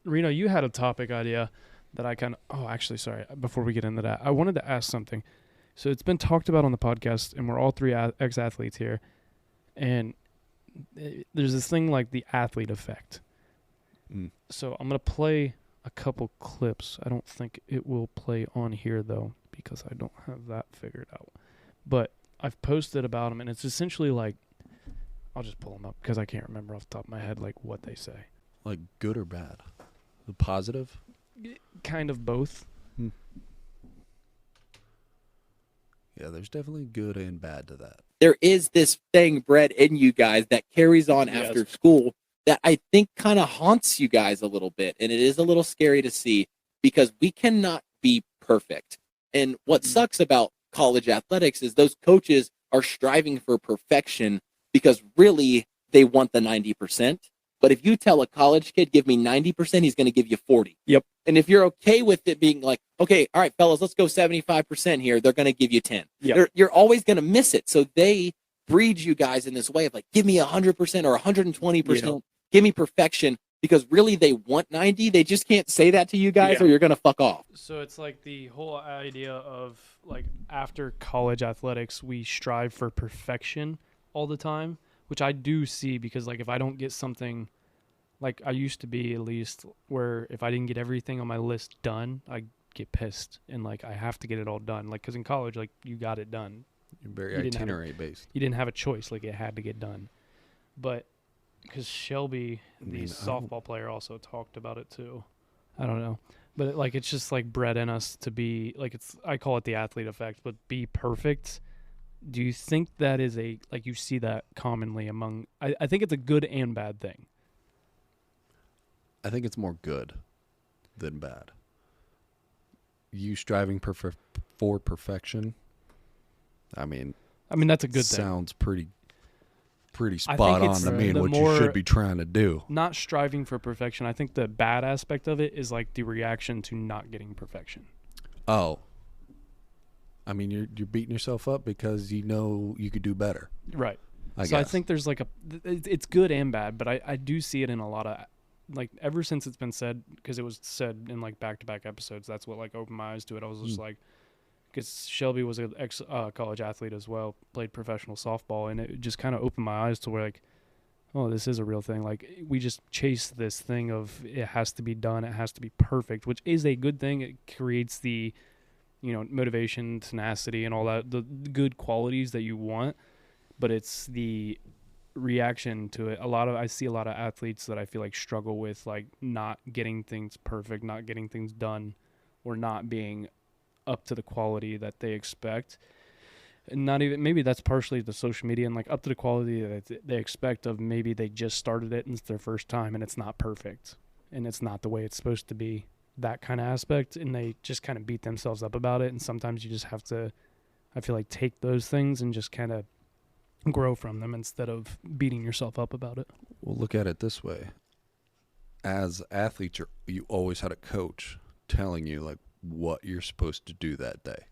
Reno, you had a topic idea that I kind of. Oh, actually, sorry. Before we get into that, I wanted to ask something. So it's been talked about on the podcast, and we're all 3 ex-athletes here, and there's this thing like the athlete effect. So I'm gonna play a couple clips. I don't think it will play on here though, because I don't have that figured out. But I've posted about them, and it's essentially like, I'll just pull them up because I can't remember off the top of my head like what they say. Like good or bad? The positive? Kind of both. Yeah, there's definitely good and bad to that. There is this thing bred in you guys that carries on after school that I think kind of haunts you guys a little bit. And it is a little scary to see because we cannot be perfect. And what sucks about college athletics is those coaches are striving for perfection because really they want the 90%. But if you tell a college kid, give me 90%, he's going to give you 40. Yep. And if you're okay with it being like, okay, all right, fellas, let's go 75% here, they're going to give you 10. Yep. You're always going to miss it. So they breed you guys in this way of like, give me 100% or 120%, Yep. give me perfection, because really they want 90. They just can't say that to you guys, Yeah. or you're going to fuck off. So it's like the whole idea of like after college athletics, we strive for perfection all the time, which I do see because like if I don't get something, like I used to be at least, where if I didn't get everything on my list done, I get pissed and like I have to get it all done. Like because in college, like you got it done. You're very You didn't have itinerary based. You didn't have a choice. Like it had to get done. But because Shelby, the softball player, also talked about it too. I don't know. But like it's just like bred in us to be like, it's, I call it the athlete effect, but be perfect. Do you think that is a, like you see that commonly among, I think it's a good and bad thing. I think it's more good than bad. You striving for perfection, I mean that's a good thing. sounds pretty I spot think on it's to me and the what more- you should be trying to do. Not striving for perfection. I think the bad aspect of it is like the reaction to not getting perfection. Oh, I mean you're beating yourself up because you know you could do better. Right. I So I guess. think there's like it's good and bad, but I do see it in a lot of, like ever since it's been said, because it was said in like back-to-back episodes, that's what like opened my eyes to it. I was just like, because Shelby was an college athlete as well, played professional softball, and it just kind of opened my eyes to where like, oh, this is a real thing. Like we just chase this thing of it has to be done, it has to be perfect, which is a good thing. It creates the, motivation, tenacity, and all that, the good qualities that you want, but it's the reaction to it. I see a lot of athletes that I feel like struggle with like not getting things perfect, not getting things done, or not being up to the quality that they expect. And not even, maybe that's partially the social media and like up to the quality that they expect of, maybe they just started it and it's their first time and it's not perfect and it's not the way it's supposed to be, that kind of aspect, and they just kind of beat themselves up about it. And sometimes you just have to, I feel like, take those things and just kind of grow from them instead of beating yourself up about it. Well, look at it this way. As athletes, you always had a coach telling you like what you're supposed to do that day.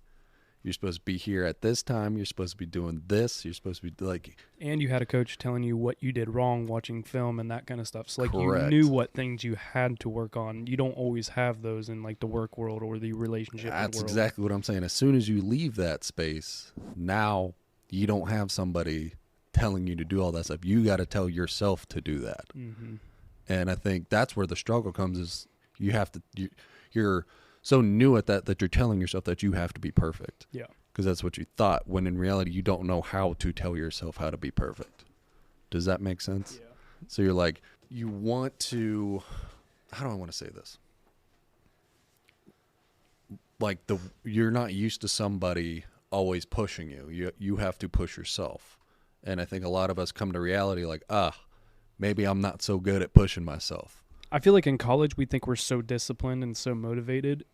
You're supposed to be here at this time. You're supposed to be doing this. You're supposed to be like... And you had a coach telling you what you did wrong watching film and that kind of stuff. So like Correct. you knew what things you had to work on. You don't always have those in like the work world or the relationship That's world. exactly what I'm saying. As soon as you leave that space, now you don't have somebody telling you to do all that stuff. You got to tell yourself to do that. Mm-hmm. And I think that's where the struggle comes, is you have to, you're so new at that you're telling yourself that you have to be perfect. Yeah. Because that's what you thought, when in reality you don't know how to tell yourself how to be perfect. Does that make sense? Yeah. So you're like, you want to, how do I want to say this? Like you're not used to somebody always pushing you. You have to push yourself. And I think a lot of us come to reality like, maybe I'm not so good at pushing myself. I feel like in college we think we're so disciplined and so motivated,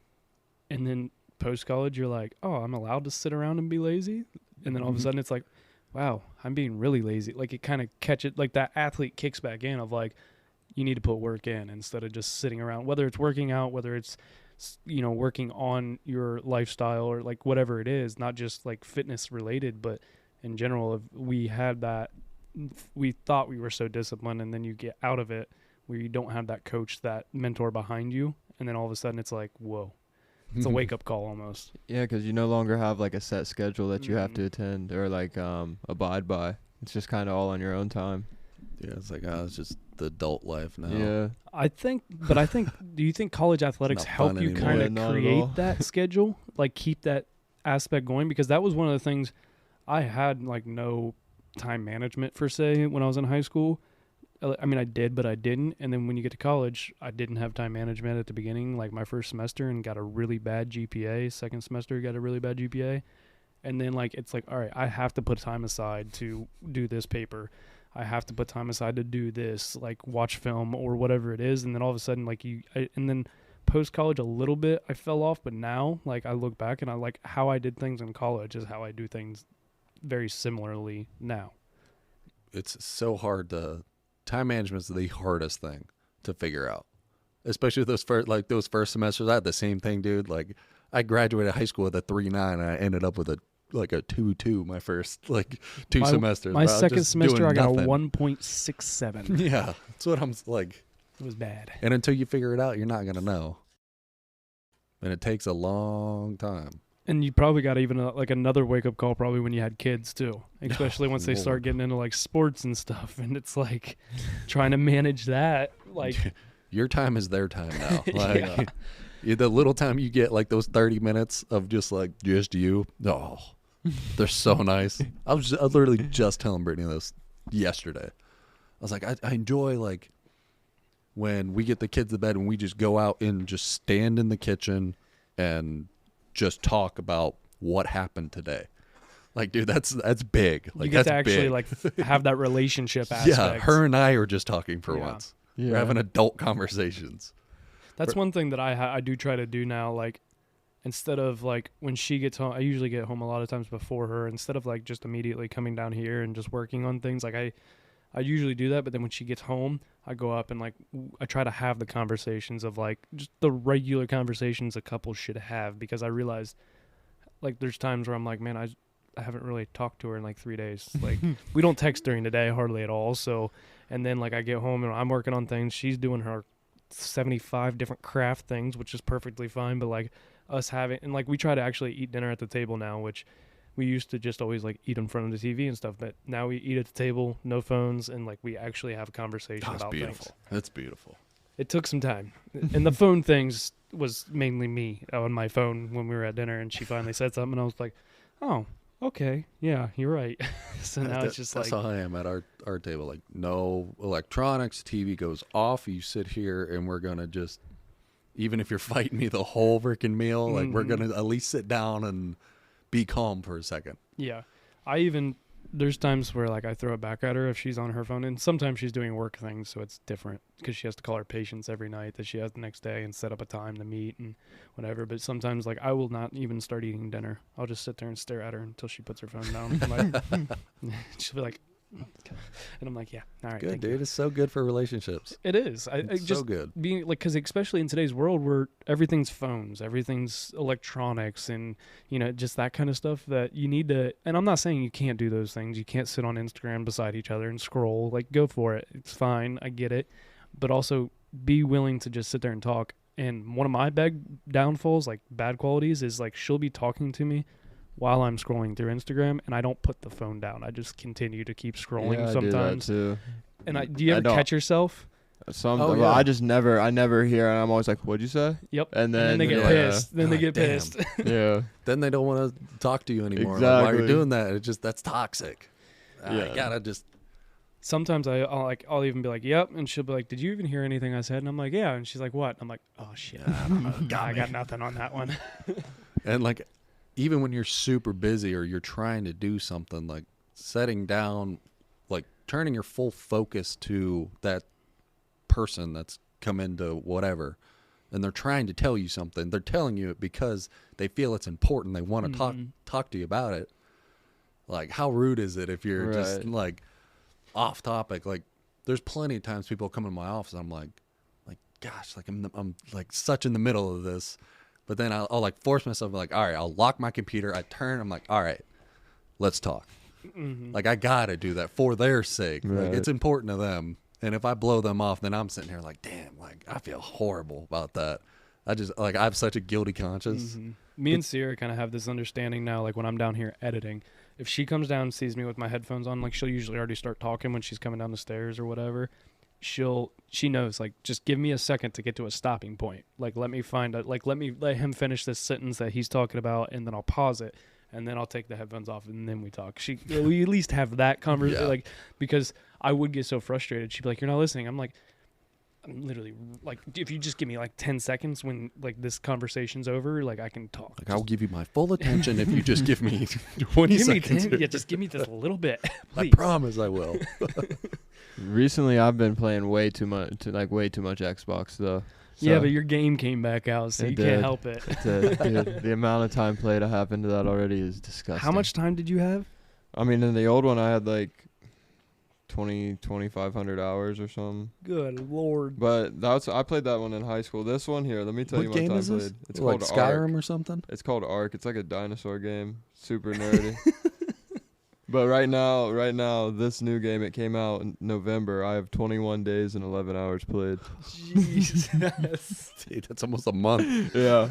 and then post-college you're like, oh, I'm allowed to sit around and be lazy, and then all of a sudden it's like, wow, I'm being really lazy. Like it kind of catches, like that athlete kicks back in of like, you need to put work in instead of just sitting around, whether it's working out, whether it's working on your lifestyle or like whatever it is, not just like fitness related, but in general. If we had that, we thought we were so disciplined, and then you get out of it where you don't have that coach, that mentor behind you, and then all of a sudden it's like, whoa, it's a wake-up call almost. Yeah, because you no longer have like a set schedule that you have to attend or like abide by. It's just kind of all on your own time. Yeah, it's like, it's just the adult life now. Yeah. I think, do you think college athletics not help fun you anymore. kind Yeah, of not at all. create that schedule, like keep that aspect going? Because that was one of the things I had, like no time management per se when I was in high school. I mean, I did, but I didn't. And then when you get to college, I didn't have time management at the beginning, like my first semester, and got a really bad GPA. Second semester, got a really bad GPA. And then like, it's like, all right, I have to put time aside to do this paper. I have to put time aside to do this, like watch film or whatever it is. And then all of a sudden, like and then post college a little bit, I fell off. But now, like I look back and I like how I did things in college is how I do things very similarly now. It's so hard time management is the hardest thing to figure out, especially those first semesters. I had the same thing, dude. Like I graduated high school with a 3.9 and I ended up with a 2.2 my first two semesters. My second semester I got a nothing. 1.67. Yeah, that's what I'm like. It was bad. And until you figure it out, you're not gonna know. And it takes a long time. And you probably got even another wake up call probably when you had kids too, especially once they start getting into like sports and stuff. And it's like trying to manage that. Like your time is their time now. Like the little time you get, like those 30 minutes of just you. Oh, they're so nice. I was literally just telling Brittany this yesterday. I was like, I enjoy like when we get the kids to bed and we just go out and just stand in the kitchen and just talk about what happened today. Like, dude, that's big. Like, you get that's to actually big. like have that relationship aspect. Yeah, her and I are just talking for Yeah. once. Yeah. We're having adult conversations. That's one thing that I do try to do now. Like, instead of like when she gets home, I usually get home a lot of times before her. Instead of like just immediately coming down here and just working on things, like I usually do that. But then when she gets home, I go up and like I try to have the conversations of like just the regular conversations a couple should have, because I realized like there's times where I'm like, man, I haven't really talked to her in like 3 days. Like we don't text during the day hardly at all. So, and then like I get home and I'm working on things. She's doing her 75 different craft things, which is perfectly fine. But like us having, and like we try to actually eat dinner at the table now, which we used to just always like eat in front of the TV and stuff. But now we eat at the table, no phones, and like we actually have a conversation That's about beautiful. things. That's beautiful. It took some time. And the phone things was mainly me on my phone when we were at dinner, and she finally said something and I was like, oh, okay, yeah, you're right. So now it's just that's like, how I am at our table. Like, no electronics, TV goes off. You sit here and we're going to just, even if you're fighting me the whole freaking meal, like we're going to at least sit down and be calm for a second. yeah. There's times where like I throw it back at her if she's on her phone, and sometimes she's doing work things, so it's different because she has to call her patients every night that she has the next day and set up a time to meet and whatever. But sometimes like I will not even start eating dinner. I'll just sit there and stare at her until she puts her phone down. I'm like, she'll be like, and I'm like, yeah, all right, Good, thank dude. you. It's so good for relationships. It is. I It's just so good. being like, because especially in today's world where everything's phones, everything's electronics, and just that kind of stuff that you need to. And I'm not saying you can't do those things. You can't sit on Instagram beside each other and scroll. Like, go for it. It's fine. I get it. But also be willing to just sit there and talk. And one of my big downfalls, like bad qualities, is like she'll be talking to me while I'm scrolling through Instagram, and I don't put the phone down. I just continue to keep scrolling Yeah, sometimes. I do that too. And do you ever don't. catch yourself? Well, yeah. I never hear, and I'm always like, "What'd you say?" Yep. And then they get you're like, pissed. Then they God get damn. pissed. Yeah. Then they don't want to talk to you anymore. Like, why are Exactly. you doing that? That's toxic. Yeah. I gotta just. Sometimes I'll even be like, "Yep," and she'll be like, "Did you even hear anything I said?" And I'm like, "Yeah," and she's like, "What?" I'm like, "Oh shit, I got nothing on that one." And like, even when you're super busy or you're trying to do something, like setting down, like turning your full focus to that person that's come into whatever, and they're trying to tell you something. They're telling you it because they feel it's important. They want to talk to you about it. Like, how rude is it if you're just Right. like off topic? Like, there's plenty of times people come in my office and I'm like, gosh, like I'm like such in the middle of this. But then I'll like force myself, like, all right, I'll lock my computer. I turn. I'm like, all right, let's talk. Like, I gotta do that for their sake. Like, Right. it's important to them. And if I blow them off, then I'm sitting here like, damn, like I feel horrible about that. I just like I have such a guilty conscience. Me and Sierra kind of have this understanding now. Like when I'm down here editing, if she comes down and sees me with my headphones on, like she'll usually already start talking when she's coming down the stairs or whatever. She knows, like, just give me a second to get to a stopping point. Like, let me let him finish this sentence that he's talking about, and then I'll pause it, and then I'll take the headphones off, and then we talk. We at least have that conversation, Yeah. like, because I would get so frustrated. She'd be like, "You're not listening." I'm like, I'm literally like, if you just give me like 10 seconds when like this conversation's over, like I can talk. Like, I'll give you my full attention if you just give me 20 give me seconds. 10, yeah, just give me this little bit. I Please. promise I will. Recently, I've been playing way too much Xbox though. Yeah, So but your game came back out, so It you did. can't help it. dude, the amount of time played I have into that already is disgusting. How much time did you have? I mean, in the old one, I had like 2,500 hours or something. Good Lord. But I played that one in high school. This one here, let me tell you What what game time I is this? played. It's like called Skyrim Ark. or something? It's called Ark. It's like a dinosaur game. Super nerdy. But right now, this new game, it came out in November. I have 21 days and 11 hours played. Jesus. Dude, that's almost a month. Yeah.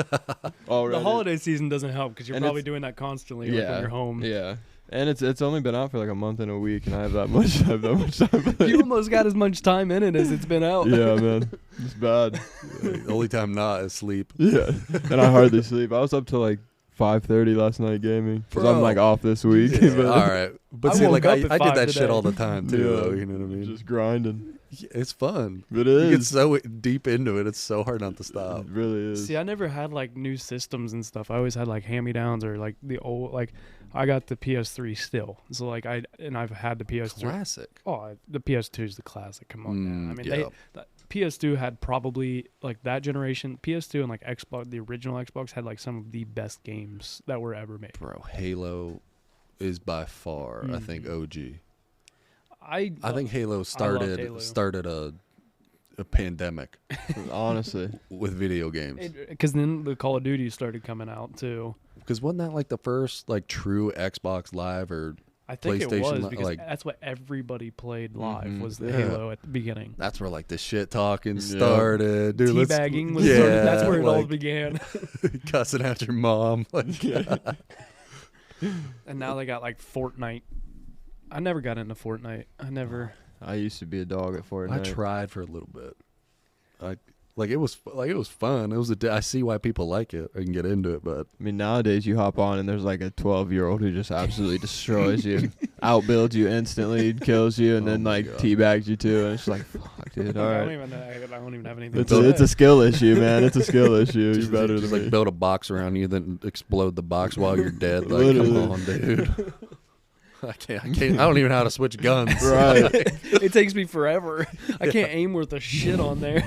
Already. The holiday season doesn't help because you're And probably it's- doing that constantly like, when you're home. Yeah. And it's only been out for like a month and a week, and I have that much time played. You almost got as much time in it as it's been out. Yeah, man. It's bad. The only time not is sleep. Yeah. And I hardly sleep. I was up till like 5:30 last night gaming because I'm Bro. like off this week. Yeah, but all right. But I see, woke like up at I did 5 that shit today. all the time too, Yeah. though. You know what I mean? Just grinding. It's fun. It You get is. so deep into it, it's so hard not to stop. It really is. See, I never had like new systems and stuff. I always had like hand-me-downs or like the old like I got the PS3 still. So like I've had the PS3. Classic. Oh, the PS2 is the classic. Come on, now. I mean, yeah. PS2 had probably like that generation. PS2 and like Xbox, the original Xbox had like some of the best games that were ever made. Bro, Halo is by far, I think, OG. I think Halo started Halo. a pandemic Honestly. with video games. because then the Call of Duty started coming out too. Because wasn't that like the first like true Xbox Live or I think it PlayStation, was because like- that's what everybody played live Mhm. was the Yeah. Halo at the beginning. that's where like the shit talking Yeah. started, dude. Teabagging was yeah, started, that's where it all like, began. cussing at your mom. Like, And now they got like Fortnite. I never got into Fortnite. I used to be a dog at Fortnite. I tried for a little bit. It was fun. It was I see why people like it. I can get into it, but I mean, nowadays you hop on and there's like a 12-year-old who just absolutely destroys you, outbuilds you instantly, kills you, and Oh then my like God. teabags you too. And it's like, fuck, dude. All I right. don't even have anything. It's to a say. skill issue, man. It's a skill issue. just, You're better just than like me. build a box around you, then explode the box while you're dead. Like, Literally. come on, dude. I can't. I don't even know how to switch guns. Right. It takes me forever. I can't aim worth a shit on there.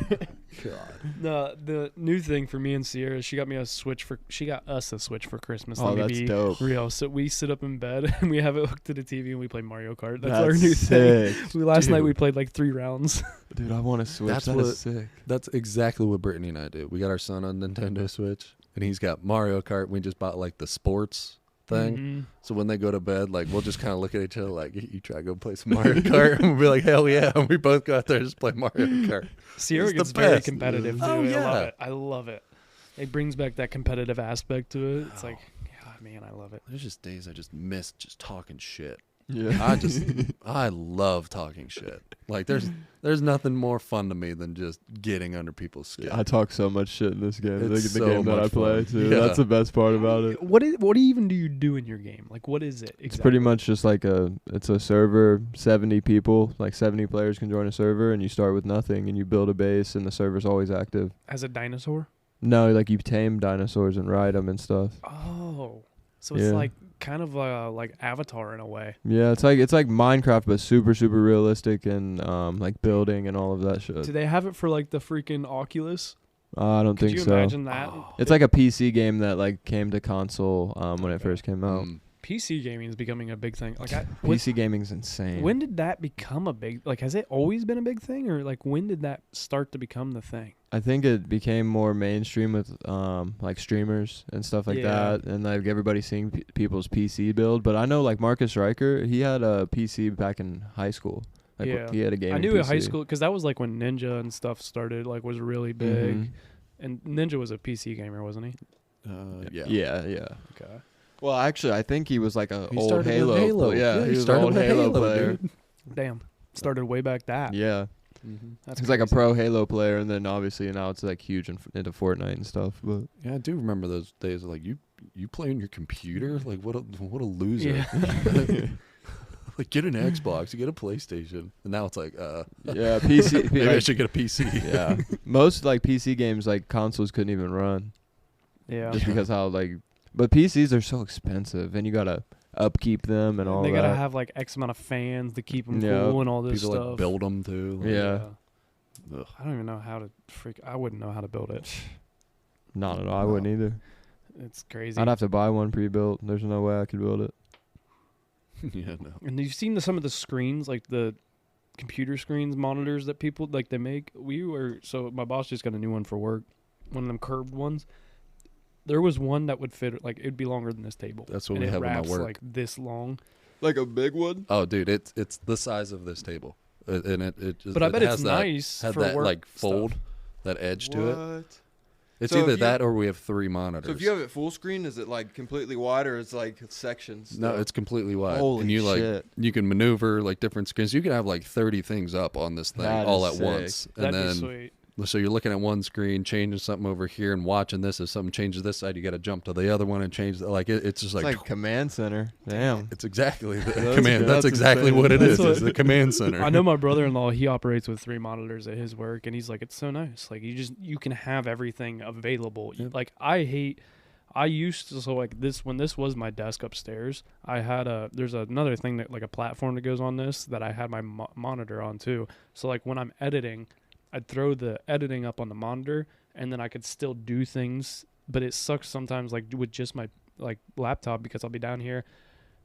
God. No, the new thing for me and Sierra, she got us a Switch for Christmas. Oh, Let me that's be dope. real. So we sit up in bed and we have it hooked to the TV and we play Mario Kart. That's our That's new thing. sick. Last night Dude. we played like 3 rounds. Dude, I want to switch. That's That what- is sick. That's exactly what Brittany and I do. We got our son on Nintendo Switch, and he's got Mario Kart. We just bought like the sports thing. Mhm. So when they go to bed, like we'll just kind of look at each other like, you try to go play some Mario Kart, and we'll be like, hell yeah, and we both go out there and just play Mario Kart. Sierra It's the gets very best. competitive too. Oh, I love yeah. it. I love it. It brings back that competitive aspect to it. It's Oh. like, God, man, I love it. There's just days I just miss just talking shit. Yeah. I love talking shit. Like there's nothing more fun to me than just getting under people's skin. I talk so much shit in this game. It's The so game that I much play fun. too. Yeah. That's the best part about it. What even do you do in your game? Like, what is it? Exactly? It's pretty much just like it's a server, 70 people, like 70 players can join a server, and you start with nothing, and you build a base, and the server's always active. As a dinosaur? No, like you tame dinosaurs and ride them and stuff. Oh, so it's Yeah. like kind of like Avatar in a way. Yeah, it's like Minecraft, but super realistic and like building and all of that shit. Do they have it for like the freaking Oculus? I don't Could think you so. imagine that? It's like a PC game that like came to console when it Okay. first came out. PC gaming is becoming a big thing. Like, PC gaming's insane. when did that become a big? Like, has it always been a big thing, or like when did that start to become the thing? I think it became more mainstream with like streamers and stuff like Yeah. that, and like everybody seeing people's PC build. But I know like Marcus Riker, he had a PC back in high school. Like Yeah. he had a game. I knew in high school because that was like when Ninja and stuff started. Like, was really big, Mhm. and Ninja was a PC gamer, wasn't he? Yeah. Yeah. Okay. Well, actually, I think he was like a He old started with Halo. Halo. Yeah, Yeah, he he was started an old with Halo Halo, player. dude. Damn. Started way back that. Yeah, That's he's like a crazy. pro Halo player, and then obviously now it's like huge into Fortnite and stuff. But Yeah, I do remember those days. Like you play on your computer. Like what a loser. Yeah. Like, get an Xbox, you get a PlayStation, and now it's like, Yeah, PC. maybe I like, should get a PC. yeah, most like PC games, like consoles couldn't even run. Yeah. Just because how like, but PCs are so expensive, and you gotta upkeep them and all They that. gotta have like X amount of fans to keep them Yeah. cool and all this People stuff. like build them too. Like, Yeah. Ugh. I don't even know how to I wouldn't know how to build it. Not at all. I wouldn't either. It's crazy. I'd have to buy one pre-built. There's no way I could build it. Yeah, no. And you've seen some of the screens, like the computer screens, monitors that people like they make. So my boss just got a new one for work, one of them curved ones. There was one that would fit, like it'd be longer than this table. That's what and we it have in my wraps work. like this long. Like a big one? Oh, dude, it's the size of this table, and it just, But I it bet has it's that, nice had for that work like fold, stuff. that edge to it. What? It's So if either you- that or we have 3 monitors. So if you have it full screen, is it like completely wide or is it like sections? no, still? it's completely wide, Holy and you shit. you can maneuver like different screens. You can have like 30 things up on this thing That all is at sick. once, That'd and be then sweet. so you're looking at one screen, changing something over here, and watching this. If something changes this side, you got to jump to the other one and change. Like it's just It's like, like command center. Damn. it's exactly the That's command. good. That's That's exactly insane. what it That's is. what- It's the command center. I know my brother-in-law, he operates with 3 monitors at his work, and he's like, it's so nice. Like you can have everything available. Yep. Like I used to, so like this, when this was my desk upstairs, I had there's another thing that like a platform that goes on this that I had my monitor on too. So like when I'm editing, I'd throw the editing up on the monitor and then I could still do things, but it sucks sometimes like with just my like laptop because I'll be down here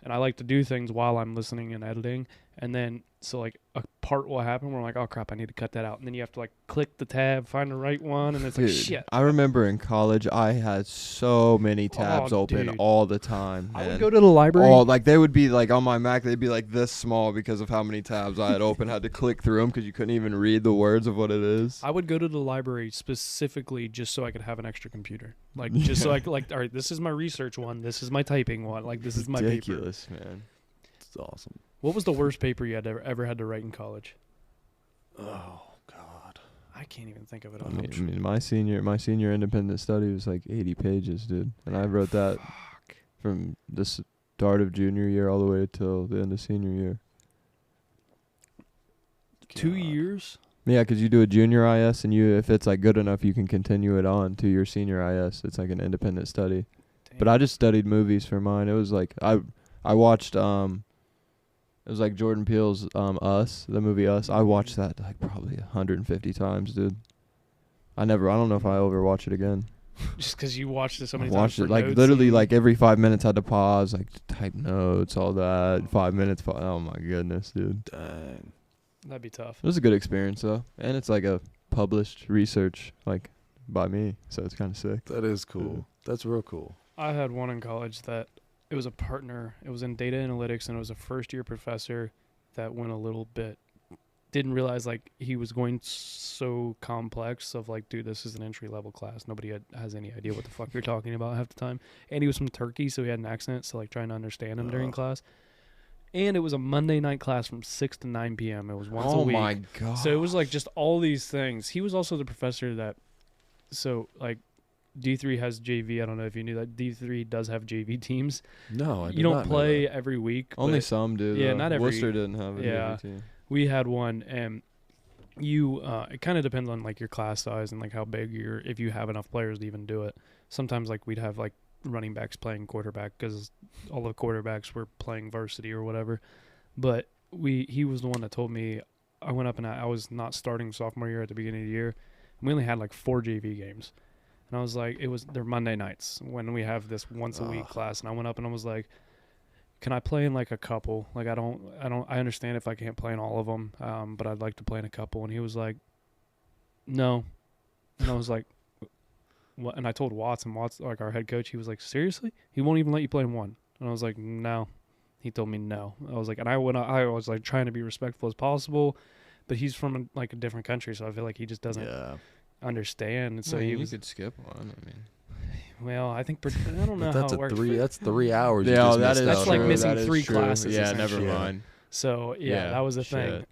and I like to do things while I'm listening and editing. And then, so like a part will happen where I'm like, oh crap, I need to cut that out. And then you have to like click the tab, find the right one. And it's like, Dude, shit. I remember in college, I had so many tabs open dude. all the time. I would man. go to the library. All like they would be like on my Mac, they'd be like this small because of how many tabs I had open. Had to click through them because you couldn't even read the words of what it is. I would go to the library specifically just so I could have an extra computer. Like, just so I could, like, all right, this is my research one. This is my typing one. Like, this is my paper. Ridiculous, man. It's awesome. What was the worst paper you had ever had to write in college? Oh God. I can't even think of it. I mean, my senior independent study was like 80 pages, dude, and I wrote that from the start of junior year all the way till the end of senior year. 2 God. years? Yeah, because you do a junior IS, and if it's like good enough, you can continue it on to your senior IS. It's like an independent study. Damn. But I just studied movies for mine. It was like I watched it was like Jordan Peele's Us, the movie Us. I watched that like probably 150 times, dude. I don't know if I ever watch it again. Just because you watched it so many I times. watched for it like notes literally and- like every 5 minutes I had to pause, like type notes, all that. 5 minutes. Oh my goodness, dude. Dang. That'd be tough. It was a good experience though, and it's like a published research like by me, so it's kind of sick. That is cool. Yeah. That's real cool. I had one in college that it was a partner. It was in data analytics, and it was a first-year professor that went a little bit. Didn't realize like he was going so complex of like, dude, this is an entry-level class. Nobody has any idea what the fuck you're talking about half the time. And he was from Turkey, so he had an accent. So like trying to understand him during class. And it was a Monday night class from 6 to 9 p.m. It was once a week. Oh my god. So it was like just all these things. He was also the professor that, so like D3 has JV. I don't know if you knew that. D3 does have JV teams. No, I did You don't not know play that. every week. Only but some do. yeah, though. not every- Worcester didn't have a yeah. JV team. We had one, and you it kind of depends on like your class size and like how big if you have enough players to even do it. Sometimes like we'd have like running backs playing quarterback because all the quarterbacks were playing varsity or whatever. But he was the one that told me. I went up and I was not starting sophomore year at the beginning of the year. And we only had like 4 JV games, and I was like, they're Monday nights when we have this once a week class. And I went up and I was like, can I play in like a couple? Like I understand if I can't play in all of them, but I'd like to play in a couple. And he was like, no. And I was like, what? And I told Watts, like our head coach, he was like, seriously? He won't even let you play in one. And I was like, no. He told me no. I was like, and I was like trying to be respectful as possible, but he's from like a different country, so I feel like he just doesn't understand. And so you could skip one. I mean, well, I think I don't know But that's how it works. That's 3 hours. you yeah, just that missed is out That's like on. missing That is 3 true. classes, Yeah, never essentially. mind. So yeah, that was the thing.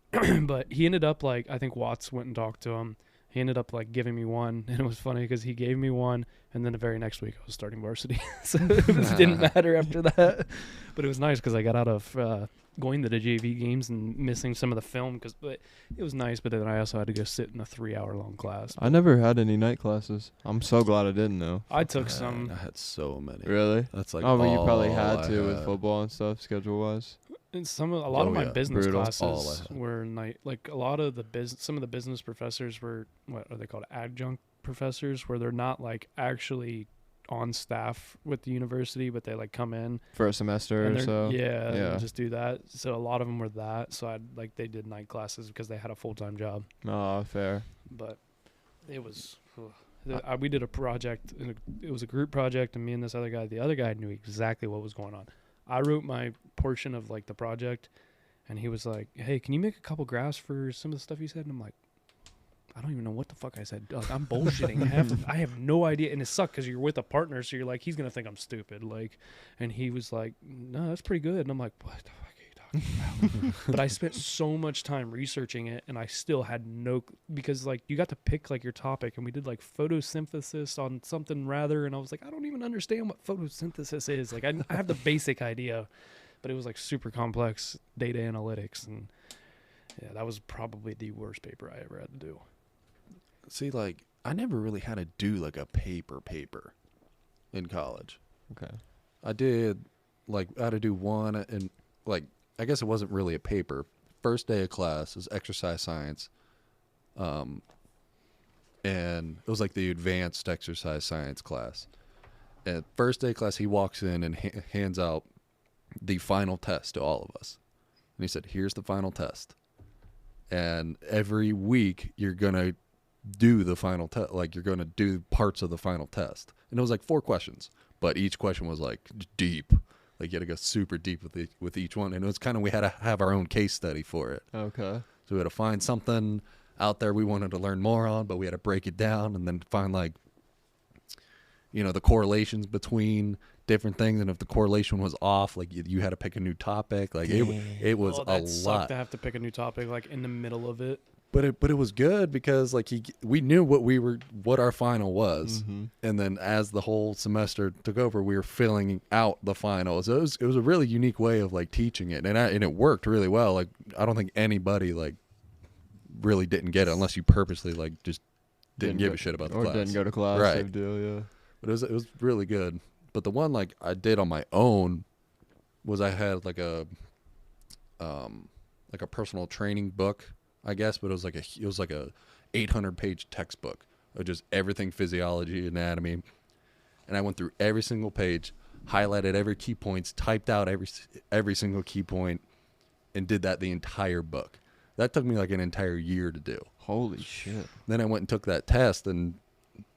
But he ended up like, I think Watts went and talked to him. He ended up like giving me one, and it was funny because he gave me one, and then the very next week I was starting varsity, so it didn't matter after that. But it was nice because I got out of going to the JV games and missing some of the film but it was nice. But then I also had to go sit in a 3-hour-long class. I never had any night classes. I'm so glad I didn't though. I took Man, some. I had so many. Really? That's like Oh, but you probably all had I to with had. football and stuff, schedule wise. And a lot of my yeah. business Brutal. All I classes had. were night. Like a lot of some of the business professors were, what are they called, adjunct professors, where they're not like actually on staff with the university, but they like come in For a semester and or so. yeah, Yeah. and just do that. So a lot of them were that. So they did night classes because they had a full-time job. Oh, fair. But it was we did a project, and it was a group project, and me and this other guy, the other guy knew exactly what was going on. I wrote my portion of like the project, and he was like, hey, can you make a couple graphs for some of the stuff you said? And I'm like, I don't even know what the fuck I said. Like, I'm bullshitting. I have no idea. And it sucked because you're with a partner, so you're like, he's going to think I'm stupid. Like, and he was like, no, that's pretty good. And I'm like, what the fuck are you talking about? But I spent so much time researching it, and I still had because like you got to pick like your topic, and we did like photosynthesis on something rather. And I was like, I don't even understand what photosynthesis is. Like I have the basic idea, but it was like super complex data analytics. And yeah, that was probably the worst paper I ever had to do. See, like, I never really had to do, like, a paper in college. Okay. I did, like, I had to do one, and, like, I guess it wasn't really a paper. First day of class was exercise science. And it was, like, the advanced exercise science class. And first day of class, he walks in and hands out the final test to all of us. And he said, here's the final test. And every week, you're going to do the final test, like you're going to do parts of the final test. And it was like 4 questions, but each question was like deep. Like you had to go super deep with each one. And it was kind of, we had to have our own case study for it. Okay. So we had to find something out there we wanted to learn more on, but we had to break it down and then find like, you know, the correlations between different things. And if the correlation was off, like you had to pick a new topic. Like it was a Sucked lot to have to pick a new topic like in the middle of it. But it was good because like we knew what our final was, and then as the whole semester took over, we were filling out the finals. It was a really unique way of like teaching it, and it worked really well. Like I don't think anybody like really didn't get it unless you purposely like just didn't give a shit about the class or didn't go to class. Right. Same deal, yeah. But it was really good. But the one like I did on my own was I had like a personal training book, I guess, but it was like a 800-page textbook of just everything physiology, anatomy, and I went through every single page, highlighted every key points, typed out every single key point, and did that the entire book. That took me like an entire year to do. Holy shit. Then I went and took that test and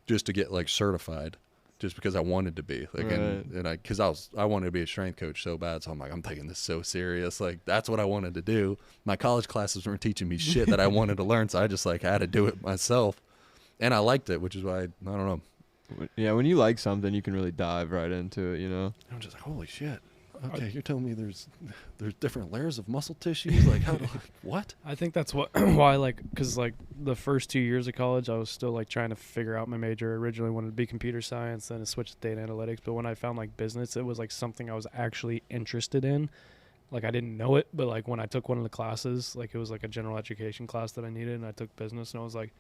just to get like certified, just because I wanted to be like, Right. because I wanted to be a strength coach so bad. So I'm like, I'm taking this so serious. Like that's what I wanted to do. My college classes weren't teaching me shit that I wanted to learn. So I just like had to do it myself, and I liked it, which is why I don't know. Yeah, when you like something, you can really dive right into it, you know? I'm just like, holy shit. Okay, you're telling me there's different layers of muscle tissues? Like, what? I think that's why, like, because, like, the first 2 years of college, I was still, like, trying to figure out my major. Originally wanted to be computer science, then I switched to data analytics. But when I found, like, business, it was, like, something I was actually interested in. Like, I didn't know it, but, like, when I took one of the classes, like, it was, like, a general education class that I needed, and I took business, and I was like,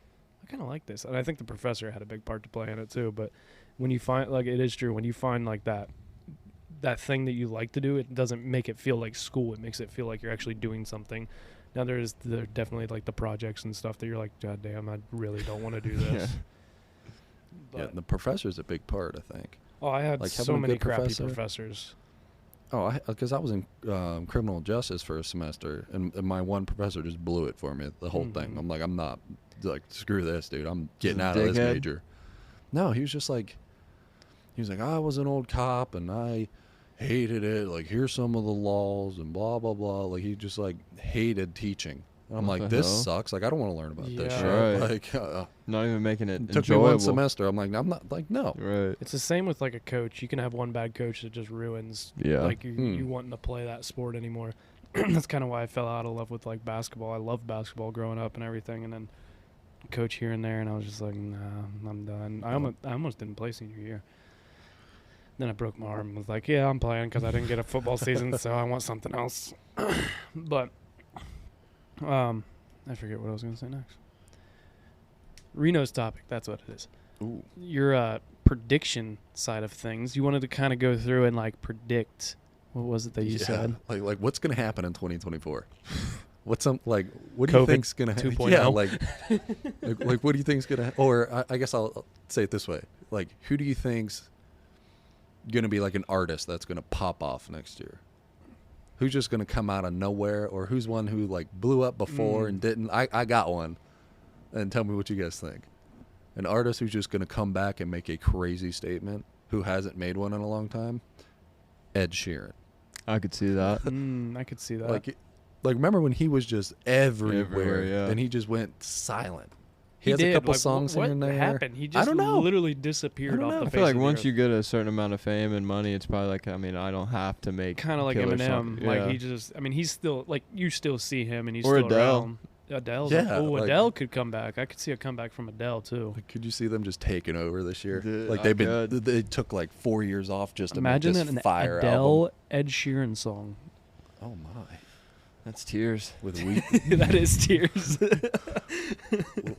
I kind of like this. And I think the professor had a big part to play in it, too. But when you find, like, it is true, when you find, like, that thing that you like to do, it doesn't make it feel like school. It makes it feel like you're actually doing something. Now there definitely like the projects and stuff that you're like, God damn, I really don't want to do this. Yeah, the professor's a big part, I think. Oh, I had Like so having a many good crappy professor. professors. Oh, because I was in criminal justice for a semester, and my one professor just blew it for me, the whole thing. I'm like, I'm not, like, screw this, dude. I'm getting out of this Dickhead? major. No, he was just like, I was an old cop, and I hated it. Like, here's some of the laws, and blah, blah, blah. Like, he just, like, hated teaching. And I'm What like, the this hell? sucks. Like, I don't want to learn about this shit. Right. Like, Not even making it it took enjoyable. me one semester. I'm like, I'm not, like, no. Right. It's the same with like a coach. You can have one bad coach that just ruins Yeah. like you wanting to play that sport anymore. That's kind of why I fell out of love with like basketball. I loved basketball growing up and everything, and then coach here and there, and I was just like, nah, I'm done. I almost didn't play senior year. Then I broke my arm. Was like, yeah, I'm playing because I didn't get a football season, so I want something else. But I forget what I was going to say next. Reno's topic. That's what it is. Ooh. Your prediction side of things. You wanted to kind of go through and like predict. What was it that you said? Like what's going to happen in 2024? What do you COVID think's going to happen? 2.0. Yeah, like what do you think's going to or I guess I'll say it this way. Like who do you think's going to be like an artist that's going to pop off next year? Who's just going to come out of nowhere, or who's one who like blew up before and didn't? I got one. And tell me what you guys think. An artist who's just going to come back and make a crazy statement who hasn't made one in a long time? Ed Sheeran. I could see that. I could see that. Like remember when he was just everywhere, yeah. and he just went silent? He has did. a couple Like, songs what here and there. happened? He I just don't know. literally disappeared off the I face feel like of the once earth. you get a certain amount of fame and money, it's probably like, I mean, I don't have to make Kind of like killer Eminem. songs. Like Yeah. he just, I mean, he's still like you still see him and he's Or still Adele. around. Adele's Yeah, oh, like- Adele could come back. I could see a comeback from Adele too. Like, could you see them just taking over this year? Dude, Like I they've been, could. they took like 4 years off just to Imagine make this an fire Adele album. Ed Sheeran song. Oh my, That's tears. with Wheat, That is tears.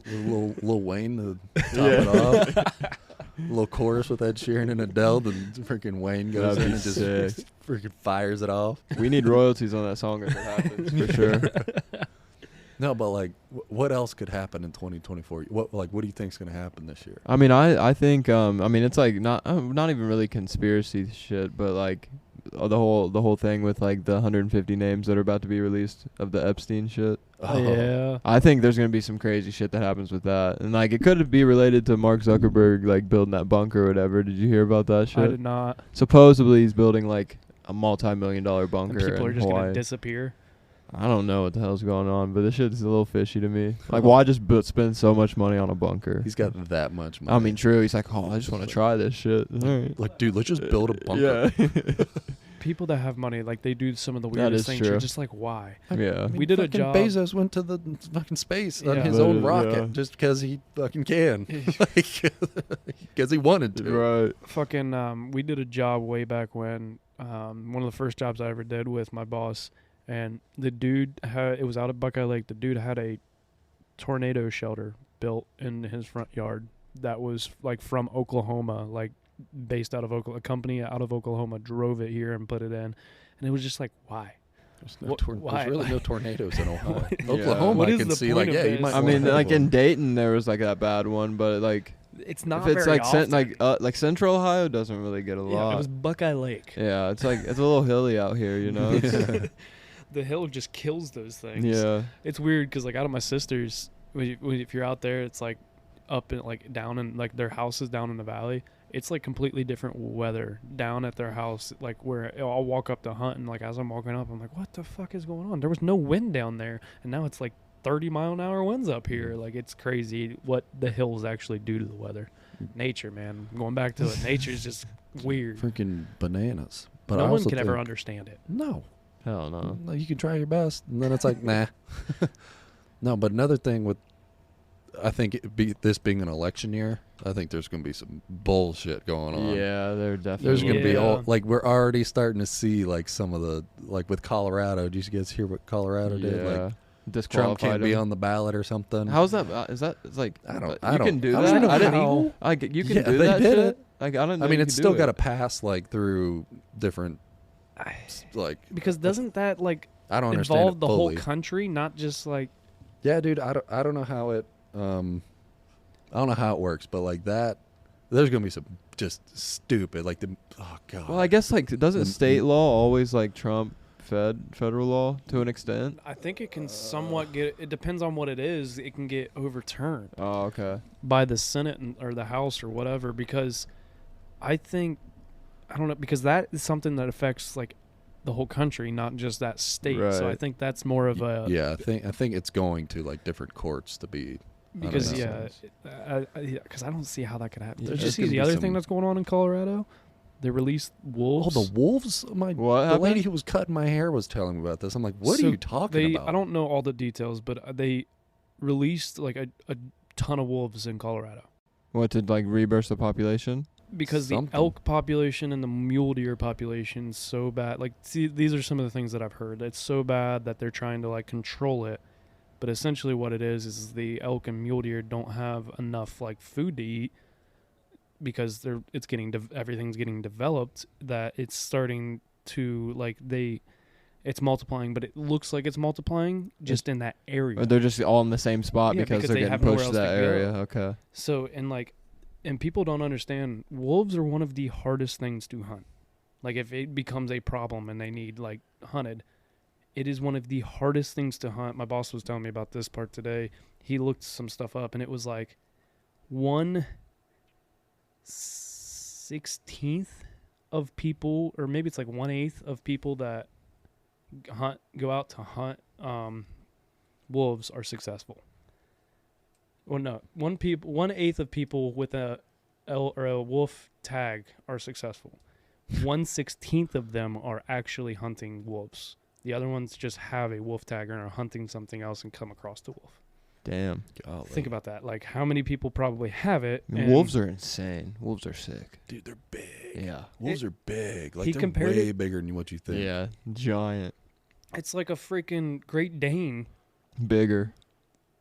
Lil Wayne to top it off. A little chorus with Ed Sheeran and Adele, then freaking Wayne goes That'd in be and just sick. freaking fires it off. We need royalties on that song if it happens, for sure. No, but like, what else could happen in 2024? What do you think's gonna happen this year? I mean, I think, I mean, it's like not even really conspiracy shit, but like the whole thing with like the 150 names that are about to be released of the Epstein shit. Oh, yeah. I think there's gonna be some crazy shit that happens with that, and like it could be related to Mark Zuckerberg like building that bunker or whatever. Did you hear about that shit? I did not. Supposedly he's building like a multi-million-dollar And bunker people are in just Hawaii. gonna disappear. I don't know what the hell's going on, but this shit's a little fishy to me. Like, why just spend so much money on a bunker? He's got that much money. I mean, true. He's like, oh, I just want to try this shit. All right. like, dude, let's just build a bunker. Yeah. People that have money, like they do some of the That weirdest is things. true. You're just like, why? Yeah. I mean, We did a fucking job- Bezos went to the fucking space on Yeah. his own Literally, rocket yeah. just because he fucking can, because he wanted to. Right. Fucking, we did a job way back when. One of the first jobs I ever did with my boss, and the dude it was out at Buckeye Lake. The dude had a tornado shelter built in his front yard that was like from Oklahoma, like based out of Oklahoma. A company out of Oklahoma drove it here and put it in, and it was just like, why? There's, no Why? there's really no tornadoes in Ohio. Yeah. Oklahoma, What I is can the see. point Like, of yeah, you this? might. I wanna mean, have like one. in Dayton, there was like that bad one, but like It's not if it's very like often. like Central Ohio doesn't really get a Yeah, lot. it was Buckeye Lake. Yeah, it's like it's a little hilly out here, you know. It's- The hill just kills those things. yeah. It's weird because like out of my sister's, if you're out there, it's like up and like down in like their house is down in the valley. It's like completely different weather down at their house. Like where I'll walk up to hunt and like as I'm walking up, I'm like, what the fuck is going on? There was no wind down there, and now it's like 30-mile-an-hour winds up here. Like it's crazy what the hills actually do to the weather. Nature, man. Going back to it, nature's just weird. freaking bananas. But No I one also can ever think- understand it. No, Hell no. no, you can try your best, and then it's like, nah. No, but another thing with, I think this being an election year, I think there's going to be some bullshit going on. Yeah, they're definitely. There's going to be all Yeah. like we're already starting to see like some of the like with Colorado. Did you guys hear what Colorado did? Like Trump disqualified can't be him. on the ballot or something. How's that? Is that? It's like I don't- you I can don't- do I that. don't know I didn't. how- Like you can Yeah, do they that did shit. it. Like I don't know. I mean, you it's could still do got to it. pass like through different like Because doesn't that like I don't understand involve it the whole fully. country, not just like Yeah, dude, I don't know how it I don't know how it works, but like that there's going to be some just stupid like the oh god. Well, I guess like doesn't The- state law always like trump federal law to an extent? I think it can somewhat get. It depends on what it is. It can get overturned Oh, okay. by the Senate or the House or whatever. Because I think I don't know, because that is something that affects like the whole country, not just that state. So I Right. think that's more of a yeah, I think it's going to like different courts to be because know. because I don't see how that could happen. Yeah, Did you there's see gonna the be other some- thing that's going on in Colorado? They released Oh, wolves. the wolves! What The lady happened? who was cutting my hair was telling me about this. I'm like, what So are you talking about? I don't know all the details, but they released like a ton of wolves in Colorado. What to like reburst the population? because the elk population and the mule deer population is so bad. Like, see, these are some of the things that I've heard. It's so bad that they're trying to like control it. But essentially what it is the elk and mule deer don't have enough like food to eat because everything's getting developed, that it's starting to like it's multiplying, but it looks like it's multiplying just in that area. Or they're just all in the same spot because they're getting pushed to that area. Okay. So, and people don't understand, wolves are one of the hardest things to hunt. Like, if it becomes a problem and they need like hunted, it is one of the hardest things to hunt. My boss was telling me about this part today. He looked some stuff up, and it was like 1/16 of people, or maybe it's like 1/8 of people that go out to hunt wolves are successful. Well, no, 1/8 of people with a wolf tag are successful. 1/16 of them are actually hunting wolves. The other ones just have a wolf tag and are hunting something else and come across the wolf. Damn. Golly. Think about that. Like, how many people probably have it? Wolves are insane. Wolves are sick. Dude, they're big. Yeah. Wolves are big. Like, they're way bigger than what you think. Yeah. Giant. It's like a freaking Great Dane. Bigger.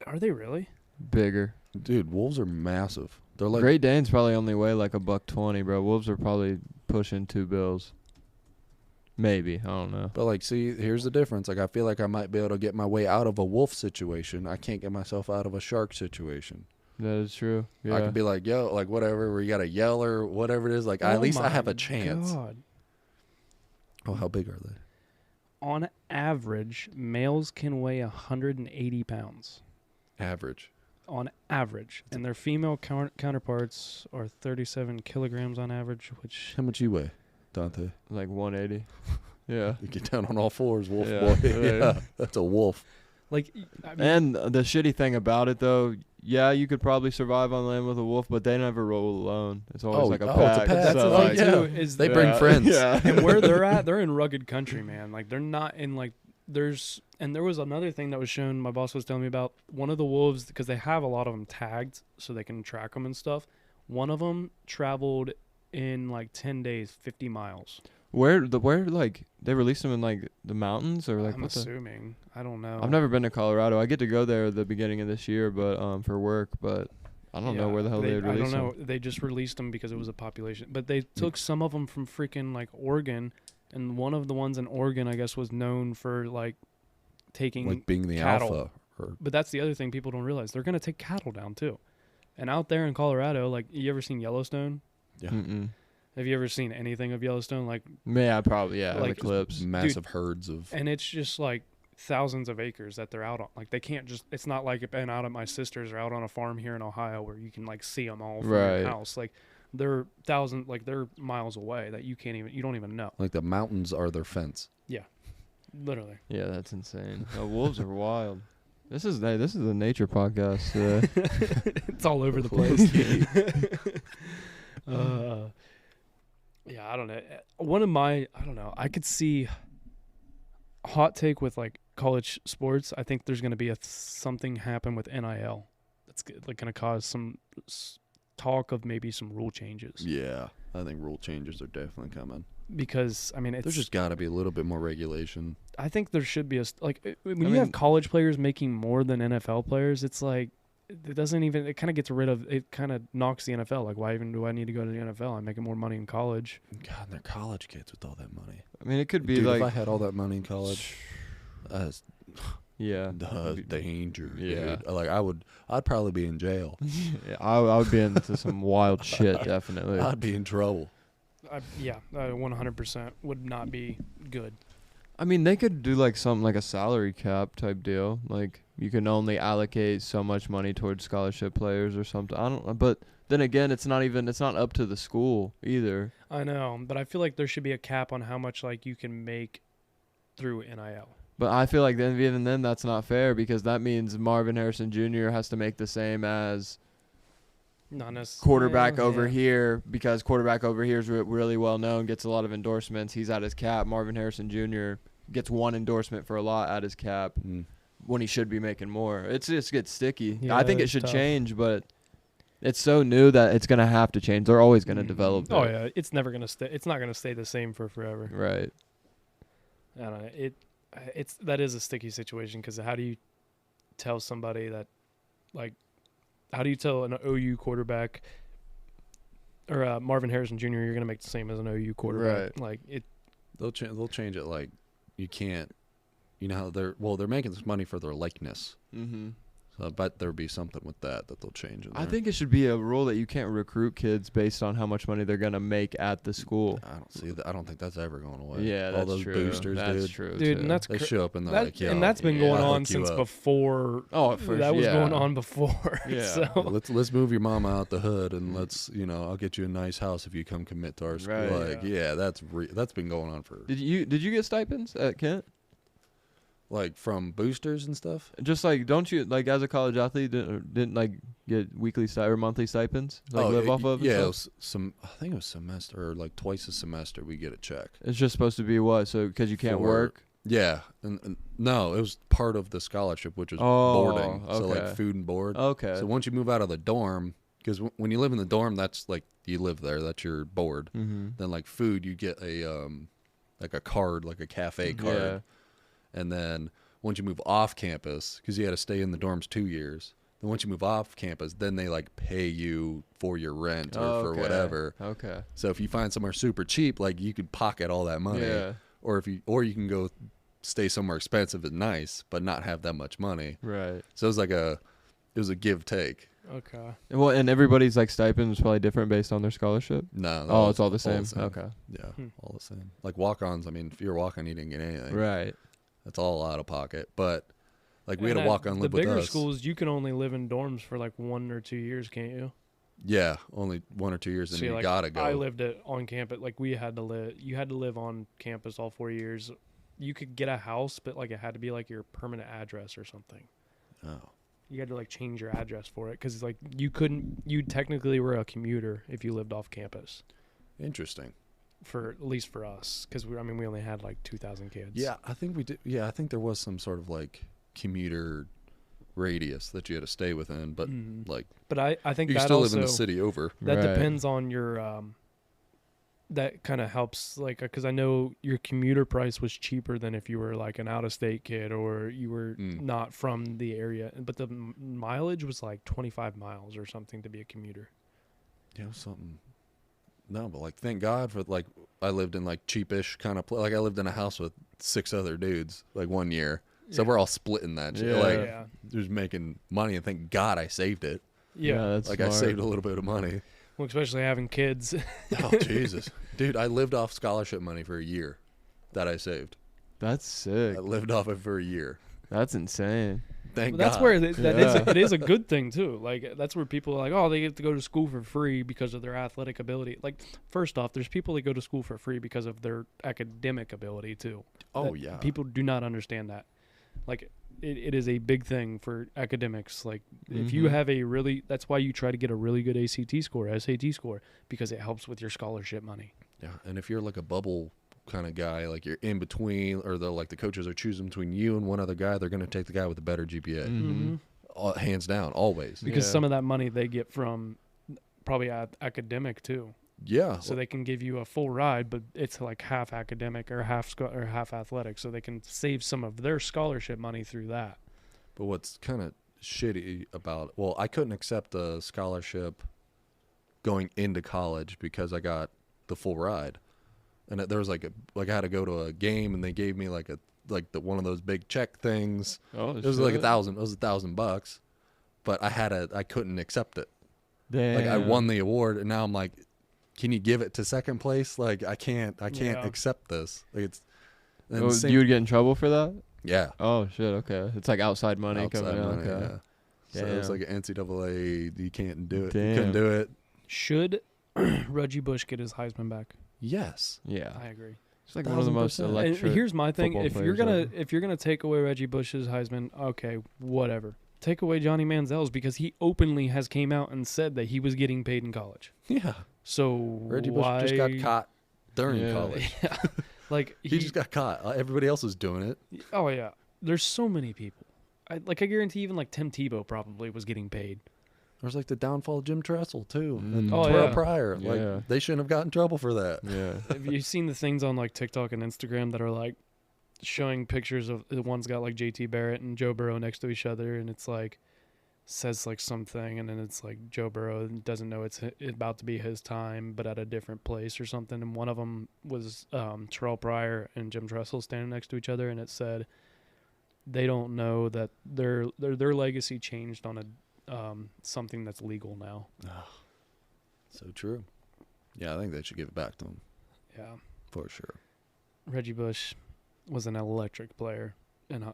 Are they really? Bigger. Dude, wolves are massive. They're like Great Danes probably only weigh like $120, bro. Wolves are probably pushing $2 bills. Maybe. I don't know. But, like, see, here's the difference. Like, I feel like I might be able to get my way out of a wolf situation. I can't get myself out of a shark situation. That is true. Yeah. I could be like, yo, like, whatever, where you got to yell or whatever it is. Like, at least I have a chance. God. Oh, how big are they? On average, males can weigh 180 pounds. Average. On average. And their female counterparts are 37 kilograms on average, which... How much you weigh, Dante? Like 180. Yeah. You get down on all fours, wolf Yeah. boy. Yeah, that's a wolf. Like, I mean, And the shitty thing about it, though, yeah, you could probably survive on land with a wolf, but they never roll alone. It's always like a pack. It's a pack. that's So, the like, thing, too, is They bring friends. Yeah. and where they're at, they're in rugged country, man. Like, they're not in, like, there was another thing that was shown, my boss was telling me about, one of the wolves, because they have a lot of them tagged so they can track them and stuff. One of them traveled in, like, 10 days, 50 miles. Where like they released them in like the mountains or like I'm assuming. I don't know. I've never been to Colorado. I get to go there at the beginning of this year, but for work. But I don't know where the hell they would release I don't know. them. They just released them because it was a population. But they took some of them from freaking like Oregon, and one of the ones in Oregon, I guess, was known for like taking Like being the cattle. alpha. Or But that's the other thing people don't realize. They're gonna take cattle down too. And out there in Colorado, like, you ever seen Yellowstone? yeah. Mm-mm. Have you ever seen anything of Yellowstone? Like, Yeah, probably. Yeah, Like, the clips. Massive herds of. and it's just like thousands of acres that they're out on. Like, they can't just. It's not like it been out at my sister's or out on a farm here in Ohio where you can like see them all from Right. your house. Like, they're they're miles away that you don't even know. Like the mountains are their fence. Literally. Yeah, that's insane. Wolves are wild. This is a nature podcast today. It's all over the place. Yeah, I don't know. I don't know. I could see hot take with like college sports. I think there's going to be something happen with NIL. That's like going to cause some talk of maybe some rule changes. Yeah. I think rule changes are definitely coming. Because I mean, There's just got to be a little bit more regulation. I think there should be when you have college players making more than NFL players, it's like it kind of gets rid of it. Kind of knocks the NFL. Like, why even do I need to go to the NFL? I'm making more money in college. God, and they're college kids with all that money. I mean, it could be Dude, like if I had all that money in college, yeah, the danger. Yeah. Dude. Like I'd probably be in jail. yeah, I would be into some wild shit. Definitely. I'd be in trouble. 100% would not be good. I mean, they could do like something like a salary cap type deal. Like, you can only allocate so much money towards scholarship players or something. I don't know. But then again, it's not up to the school either. I know, but I feel like there should be a cap on how much like you can make through NIL. But I feel like even then that's not fair, because that means Marvin Harrison Jr. has to make the same as Not necessarily. quarterback over here, because quarterback over here is really well known, gets a lot of endorsements. He's at his cap. Marvin Harrison Jr. gets one endorsement for a lot at his cap when he should be making more. It just gets sticky. Yeah, I think it it's should tough. change, but It's so new that it's gonna have to change. They're always gonna develop. Oh it. yeah, it's never gonna stay. It's not gonna stay the same for forever. Right. I don't know. That is a sticky situation because how do you tell somebody that, like, how do you tell an OU quarterback or Marvin Harrison Jr. you're gonna make the same as an OU quarterback? Right. Like it. They'll change it. Like you can't. You know how they're making this money for their likeness. Mm-hmm. So I bet there'll be something with that they'll change. I think it should be a rule that you can't recruit kids based on how much money they're gonna make at the school. I don't see that. I don't think that's ever going away. Yeah, all that's those true. boosters, That's dude. true, Dude, too. and that's They cr- show up and they're that, like, "Yo, and that's been yeah, going I'll on hook you since up." before. Oh, for that was yeah. going on before. Yeah. So Let's move your mama out the hood and I'll get you a nice house if you come commit to our school. Right. Like, yeah, that's been going on for Did you get stipends at Kent? like from boosters and stuff. Just like, don't you like as a college athlete didn't like get weekly or monthly stipends like live off of? and Yeah, it stuff? was I think it was semester or like twice a semester we get a check. It's just supposed to be what? So because you can't For- work. Yeah, and no, it was part of the scholarship, which was Oh, boarding. So like okay. food and board. Okay. So once you move out of the dorm, because when you live in the dorm, that's like you live there. That's your board. Mm-hmm. Then like food, you get a like a card, like a cafe card. Yeah. And then once you move off campus, because you had to stay in the dorms 2 years. Then once you move off campus, then they like pay you for your rent or for whatever. Okay. So if you find somewhere super cheap, like you could pocket all that money. Yeah. Or you can go stay somewhere expensive and nice, but not have that much money. Right. So it was a give take. okay. Well, and everybody's like stipend is probably different based on their scholarship. No. Oh, it's all the same. same. Okay. Yeah, Hmm. all the same. Like walk-ons. I mean, if you're a walk-on, you didn't get anything. Right. That's all out of pocket. But like we And had a walk-on live the with bigger us. schools, you can only live in dorms for like 1 or 2 years, can't you? Yeah, only 1 or 2 years, and See, you like, gotta go. I lived on campus. Like you had to live on campus all 4 years. You could get a house, but like it had to be like your permanent address or something. Oh, You had to like change your address for it because like you technically were a commuter if you lived off campus. interesting. For at least for us, because we only had like 2,000 kids. Yeah, I think we did. Yeah, I think there was some sort of like commuter radius that you had to stay within, but like But I think you can that still also live in the city over. that Right. depends on your that kind of helps, like, because I know your commuter price was cheaper than if you were like an out-of-state kid or you were not from the area, but the mileage was like 25 miles or something to be a commuter. Yeah, something. No, but like, thank God for like, I lived in like cheapish kind of like I lived in a house with 6 other dudes like 1 year, so we're all splitting that shit. Yeah. Like, Yeah. just making money, and thank God I saved it. Yeah. that's Like smart. I saved a little bit of money. Well, especially having kids. Oh Jesus, dude! I lived off scholarship money for a year that I saved. That's sick. I lived off it for a year. That's insane. Thank That's God. where Yeah. it is a good thing too. Like that's where people are like, oh, they get to go to school for free because of their athletic ability. Like, first off, there's people that go to school for free because of their academic ability too. Oh That yeah. people do not understand that. Like, it is a big thing for academics. Like, if you have that's why you try to get a really good ACT score, SAT score, because it helps with your scholarship money. Yeah, and if you're like a bubble kind of guy, like you're in between, or the coaches are choosing between you and one other guy, they're going to take the guy with the better GPA, hands down, always. Because Yeah. some of that money they get from probably academic too. Yeah. So they can give you a full ride, but it's like half academic or half athletic, so they can save some of their scholarship money through that. But what's kind of shitty about, well, I couldn't accept a scholarship going into college because I got the full ride, and there was like I had to go to a game, and they gave me like one of those big check things. Oh, It was like $1,000. It was $1,000, but I couldn't accept it. Damn. Like I won the award, and now I'm like, can you give it to second place? Like I can't Yeah. accept this. Like it's. And Oh, same- you would get in trouble for that? yeah. Oh shit. Okay. It's like outside money Outside coming out. money, Okay. yeah. So it was Damn. like an NCAA. You can't do it. You Damn. couldn't do it. Should Reggie Bush get his Heisman back? Yes. Yeah. I agree. It's like one of the most 1000%. And electric. here's my thing: football players if you're gonna take away Reggie Bush's Heisman, okay, whatever. Take away Johnny Manziel's because he openly has came out and said that he was getting paid in college. Yeah. So Reggie Bush why? just got caught during Yeah. college. Yeah. Like He just got caught. Everybody else was doing it. Oh yeah, there's so many people. I guarantee even like Tim Tebow probably was getting paid. There's like the downfall of Jim Tressel too, and Oh, Terrell yeah. Pryor. Yeah. Like they shouldn't have got in trouble for that. Yeah. Have you seen the things on like TikTok and Instagram that are like showing pictures of the one's got like JT Barrett and Joe Burrow next to each other, and it's like says like something, and then it's like Joe Burrow doesn't know it's about to be his time, but at a different place or something. And one of them was Terrell Pryor and Jim Tressel standing next to each other, and it said they don't know that their legacy changed on a something that's legal now. So true. Yeah, I think they should give it back to him Yeah, for sure. Reggie Bush was an electric player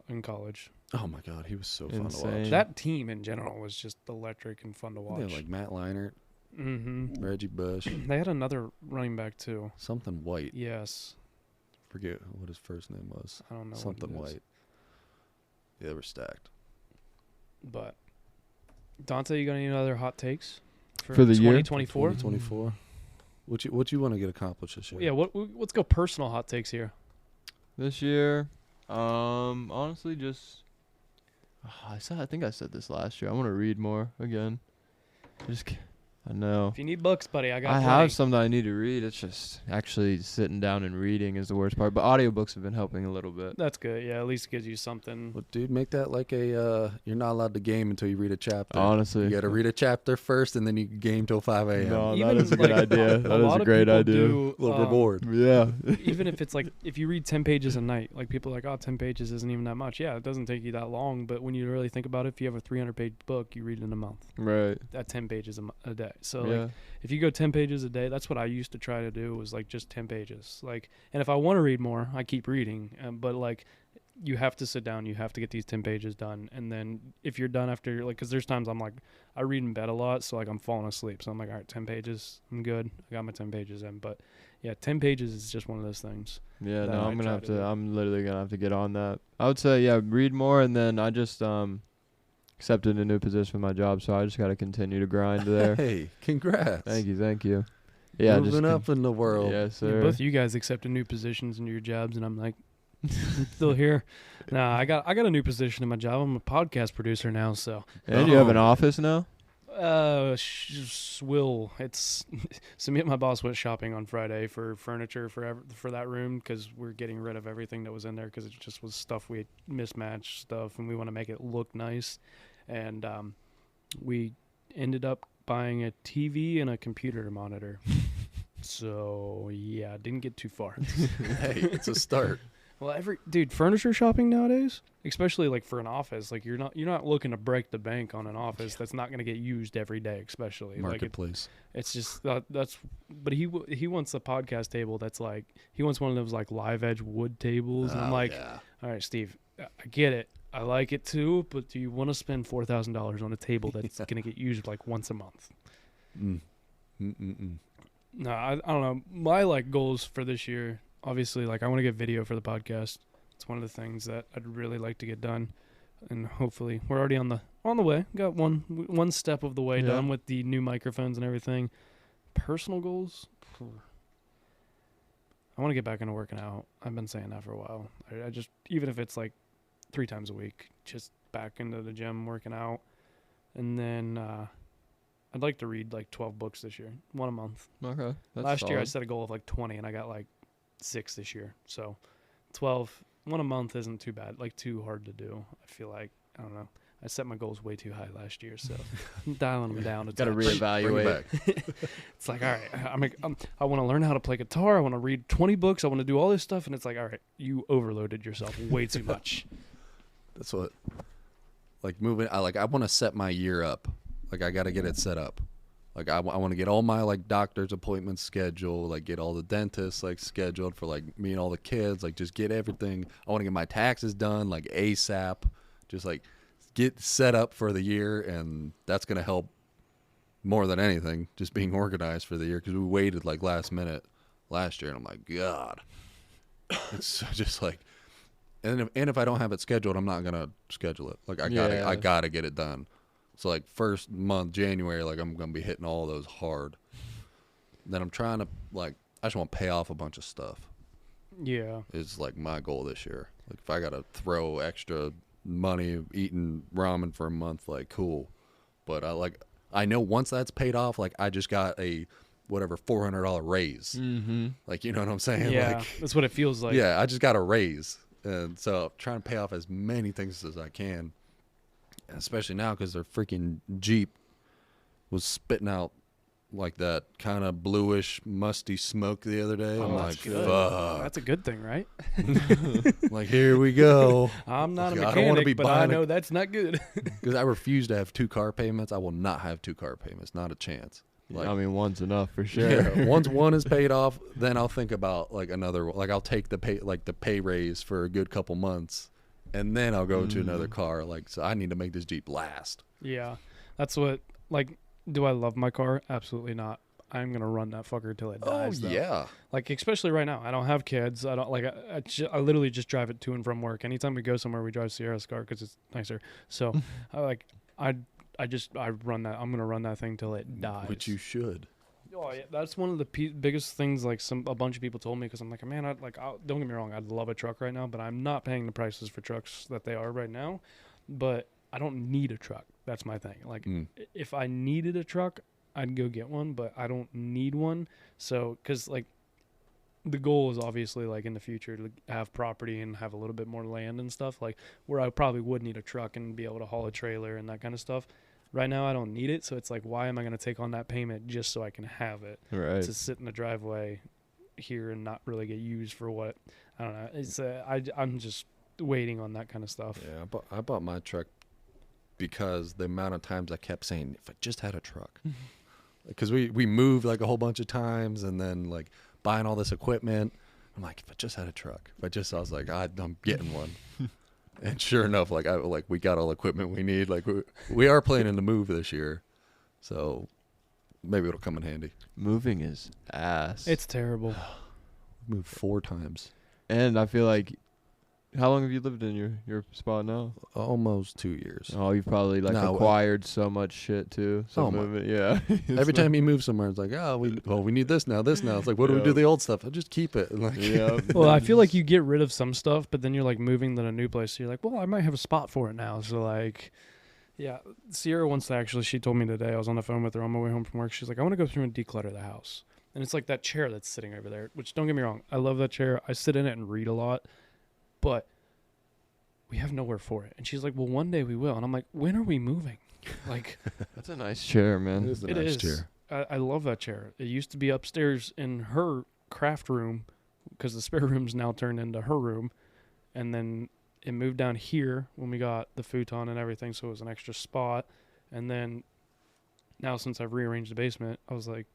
in college. Oh my God, he was so fun to Insane. watch. That team in general was just electric and fun to They watch. had like Matt Leinart, Mm-hmm. Reggie Bush, They had another running back too. something White. Yes, Forget what his first name was. I don't know Something what it is. White. Yeah, they were stacked. But Dante, you got any other hot takes For the year? 2024? 2024. What you want to get accomplished this year? Yeah, let's go personal hot takes here. This year, honestly, just I think I said this last year. I want to read more again. I know. If you need books, buddy, I got. I plenty. have something I need to read. It's just actually sitting down and reading is the worst part. But audiobooks have been helping a little bit. That's good. Yeah, at least it gives you something. Well, dude, make that like a you're not allowed to game until you read a chapter. Honestly. You got to read a chapter first, and then you game till 5 a.m. No, Even, that is a good like, idea. That is lot a of great people idea. do, Little reward. Yeah. Even if it's like if you read 10 pages a night, like people are like, oh, 10 pages isn't even that much. Yeah, it doesn't take you that long. But when you really think about it, if you have a 300-page book, you read it in a month. Right. At 10 pages a day. So Yeah. like, if you go 10 pages a day, that's what I used to try to do, was like just 10 pages. Like, and if I want to read more, I keep reading. But like, you have to sit down, you have to get these 10 pages done. And then if you're done after, like, because there's times I'm like, I read in bed a lot, so like I'm falling asleep. So I'm like, all right, 10 pages, I'm good. I got my 10 pages in. But yeah, 10 pages is just one of those things. Yeah, that no, I I'm gonna try have to do. to. I'm literally gonna have to get on that. I would say, yeah, read more, and then I just accepted a new position for my job, so I just got to continue to grind there. Hey, congrats. Thank you. Yeah, Moving up in the world. Yes, Yeah, sir. both of you guys accepted new positions in your jobs, and I'm like, I'm still here. Nah, I got a new position in my job. I'm a podcast producer now, so. And you have an office now? It's so me and my boss went shopping on Friday for furniture for that room, because we're getting rid of everything that was in there, because it just was stuff we had mismatched stuff, and we want to make it look nice. And we ended up buying a TV and a computer monitor. So yeah, didn't get too far. Hey, it's a start. Well, furniture shopping nowadays, especially like for an office, like you're not looking to break the bank on an office that's not going to get used every day, especially Marketplace. Like it's just that's. But he wants a podcast table that's like, he wants one of those like live edge wood tables, and I'm like, yeah. all right, Steve, I get it, I like it too, but do you want to spend $4,000 on a table that's going to get used like once a month? No, I don't know. My like goals for this year, obviously, like I want to get video for the podcast. It's one of the things that I'd really like to get done, and hopefully we're already on the way. Got one step of the way Yeah. done with the new microphones and everything. Personal goals, I want to get back into working out. I've been saying that for a while. I just, even if it's like 3 times a week, just back into the gym working out, and then I'd like to read like 12 books this year, one a month. Okay. That's Last year I solid. set a goal of like 20, and I got like 6 this year. So 12, one a month isn't too bad, like too hard to do. I feel like, I don't know. I set my goals way too high last year, so I'm dialing them down. Got to touch. reevaluate. It's like, all right, I want to learn how to play guitar. I want to read 20 books. I want to do all this stuff. And it's like, all right, you overloaded yourself way too much. That's what, like moving. I want to set my year up. Like I got to get it set up. Like I want to get all my like doctor's appointments scheduled. Like get all the dentists like scheduled for like me and all the kids. Like just get everything. I want to get my taxes done like ASAP. Just like get set up for the year, and that's gonna help more than anything. Just being organized for the year, because we waited like last minute last year, and I'm like, God, it's just like. And if I don't have it scheduled, I'm not gonna schedule it. Like I gotta get it done. So like first month January, like I'm gonna be hitting all those hard. Then I'm trying to like I just want to pay off a bunch of stuff. Yeah. Is like my goal this year. Like if I gotta throw extra money eating ramen for a month, like cool. But I I know once that's paid off, like I just got a whatever $400 raise. Mm-hmm. Like, you know what I'm saying? Yeah, Like, that's what it feels like. yeah, I just got a raise. And so I'm trying to pay off as many things as I can, especially now because their freaking Jeep was spitting out like that kind of bluish, musty smoke the other day. I'm like, that's good. fuck. That's a good thing, right? Like, here we go. I'm not a I don't wanna mechanic, be but I buying know that's not good. Because I refuse to have 2 car payments. I will not have 2 car payments. Not a chance. Like, I mean, one's enough for sure. yeah, once one is paid off, then I'll think about like another. Like I'll take the pay raise for a good couple months, and then I'll go to another car. Like, so I need to make this Jeep last. Yeah, that's what. Like, do I love my car? Absolutely not. I'm gonna run that fucker till it dies. though. Yeah. Like, especially right now, I don't have kids. I don't like. I literally just drive it to and from work. Anytime we go somewhere, we drive Sierra's car because it's nicer. So, I run that. I'm gonna run that thing till it dies. Which you should. Oh yeah, that's one of the biggest things. Like a bunch of people told me because I'm like, man, don't get me wrong, I'd love a truck right now, but I'm not paying the prices for trucks that they are right now. But I don't need a truck. That's my thing. Like, if I needed a truck, I'd go get one, but I don't need one. So, because like, the goal is obviously like in the future to have property and have a little bit more land and stuff, like where I probably would need a truck and be able to haul a trailer and that kind of stuff. Right now I don't need it, so it's like, why am I going to take on that payment just so I can have it? Right. To sit in the driveway here and not really get used for what, I don't know. It's I'm just waiting on that kind of stuff. Yeah, I bought my truck because the amount of times I kept saying, if I just had a truck. Because we moved like a whole bunch of times and then like buying all this equipment. I'm like, if I just had a truck. I was like, I'm getting one. And sure enough, like we got all the equipment we need. Like we are planning to move this year, so maybe it'll come in handy. Moving is ass. It's terrible. Moved 4 times. And I feel like, how long have you lived in your spot now? Almost 2 years. Oh, you've probably acquired so much shit too. So moving, yeah. Every time you move somewhere, it's like, we need this now. It's like, what do we do with the old stuff? I'll just keep it. Like, yeah. Well, I feel like you get rid of some stuff, but then you're like moving to a new place. So you're like, well, I might have a spot for it now. So like, yeah, Sierra wants to actually. She told me today. I was on the phone with her on my way home from work. She's like, I want to go through and declutter the house. And it's like that chair that's sitting over there. Which, don't get me wrong, I love that chair. I sit in it and read a lot, but we have nowhere for it. And she's like, well, one day we will. And I'm like, when are we moving? Like, That's a nice chair, man. It is a nice chair. I love that chair. It used to be upstairs in her craft room because the spare room's now turned into her room. And then it moved down here when we got the futon and everything, so it was an extra spot. And then now since I've rearranged the basement, I was like,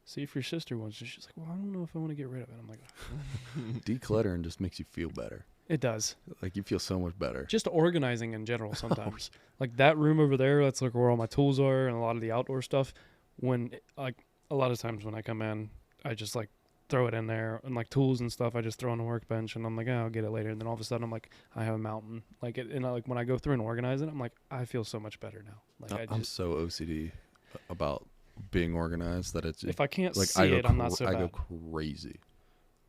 see if your sister wants it. She's like, well, I don't know if I want to get rid of it. I'm like, Decluttering just makes you feel better. it does. Like, you feel so much better. Just organizing in general sometimes. Like that room over there, that's like where all my tools are and a lot of the outdoor stuff. Like a lot of times when I come in, I just like throw it in there, and like tools and stuff I just throw on the workbench, and I'm like, I'll get it later. And then all of a sudden I'm like, I have a mountain. Like it, and like when I go through and organize it, I'm like, I feel so much better now. Like I'm so OCD about being organized that it's, if I can't like, see it, I'm not so I bad. go crazy.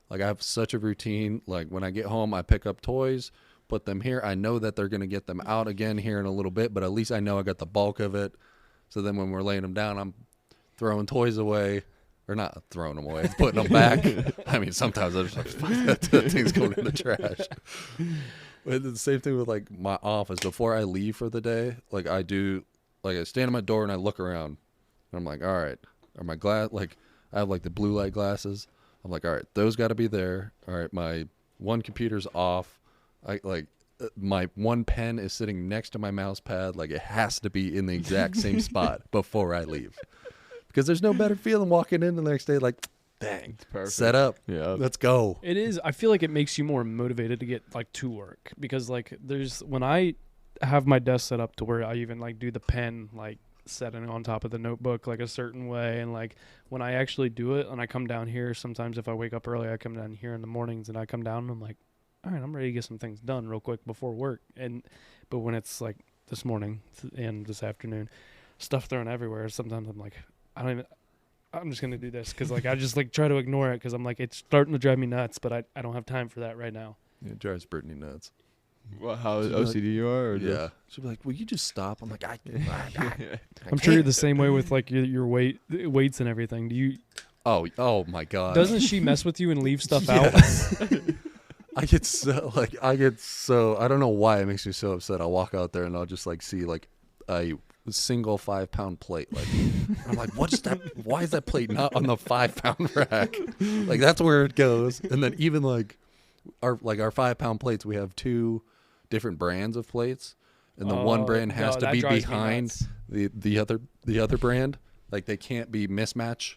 Like, I have such a routine. Like, when I get home, I pick up toys, put them here. I know that they're going to get them out again here in a little bit, but at least I know I got the bulk of it. So then when we're laying them down, I'm throwing toys away. Or not throwing them away, putting them back. I mean, sometimes I'm just like, fuck, that thing's going in the trash. But the same thing with, like, my office. Before I leave for the day, like, I stand at my door and I look around. And I'm like, all right, are my like, I have, like, the blue light glasses. I'm like, all right, those got to be there. All right, my one computer's off. My one pen is sitting next to my mouse pad. Like, it has to be in the exact same spot before I leave. Because there's no better feeling walking in the next day like, dang, set up. Yeah. Let's go. It is. I feel like it makes you more motivated to get like to work, because like when I have my desk set up to where I even like do the pen like setting on top of the notebook like a certain way, and like when I actually do it and I come down here, sometimes if I wake up early, I come down here in the mornings and I come down and I'm like, all right, I'm ready to get some things done real quick before work. But when it's like this morning and this afternoon, stuff thrown everywhere, sometimes I'm like, I'm just going to do this because like I just like try to ignore it because I'm like, it's starting to drive me nuts, but I don't have time for that right now. It drives Brittany nuts. Well, how She'd be like- OCD you are? Or Yeah. She'd be like, "Will you just stop?" I'm like, I I'm sure you're the same way with like your weights and everything. Do you? Oh my God. Doesn't she mess with you and leave stuff out? Yes. I get so I don't know why it makes me so upset. I'll walk out there and I'll just like see like a single 5-pound plate. Like I'm like, what's that? Why is that plate not on the 5-pound rack? Like that's where it goes. And then even like our 5-pound plates, we have 2 different brands of plates, and the one brand has to be behind the other brand. Like they can't be mismatch.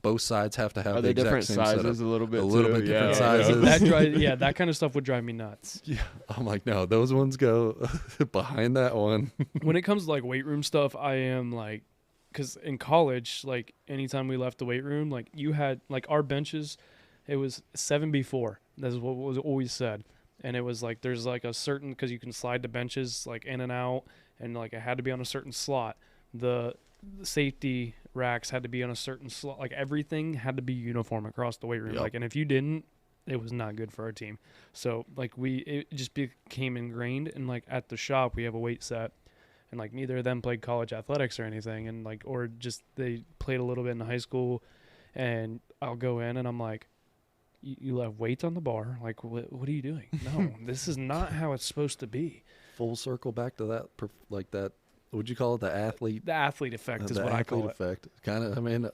Both sides have to have Are the they exact different same sizes setup. a little bit? A little too? bit different Yeah. sizes. That kind of stuff would drive me nuts. Yeah, I'm like, no, those ones go behind that one. When it comes to like weight room stuff, I am like, because in college, like anytime we left the weight room, like you had like our benches, it was 7x4. That's what was always said. And it was like there's like a certain, because you can slide the benches like in and out, and like it had to be on a certain slot. The safety racks had to be on a certain slot. Like everything had to be uniform across the weight room. Yep. Like, and if you didn't, it was not good for our team. So like it just became ingrained. And like at the shop, we have a weight set, and like neither of them played college athletics or anything, and like or just they played a little bit in high school. And I'll go in and I'm like, you have weights on the bar. Like what are you doing? No, this is not how it's supposed to be. Full circle back to that, like that. What'd you call it? The athlete. The athlete effect is the what I athlete call it. effect. Kind of. I mean,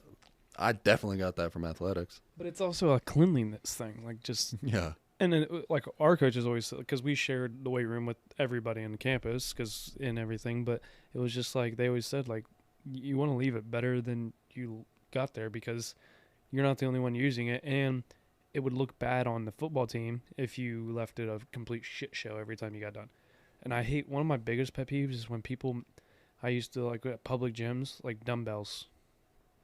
I definitely got that from athletics. But it's also a cleanliness thing. Like just Yeah. and then like our coaches always, because we shared the weight room with everybody on campus and everything. But it was just like they always said, like you want to leave it better than you got there, because you're not the only one using it, and it would look bad on the football team if you left it a complete shit show every time you got done. And I hate, one of my biggest pet peeves is when people, I used to like at public gyms, like dumbbells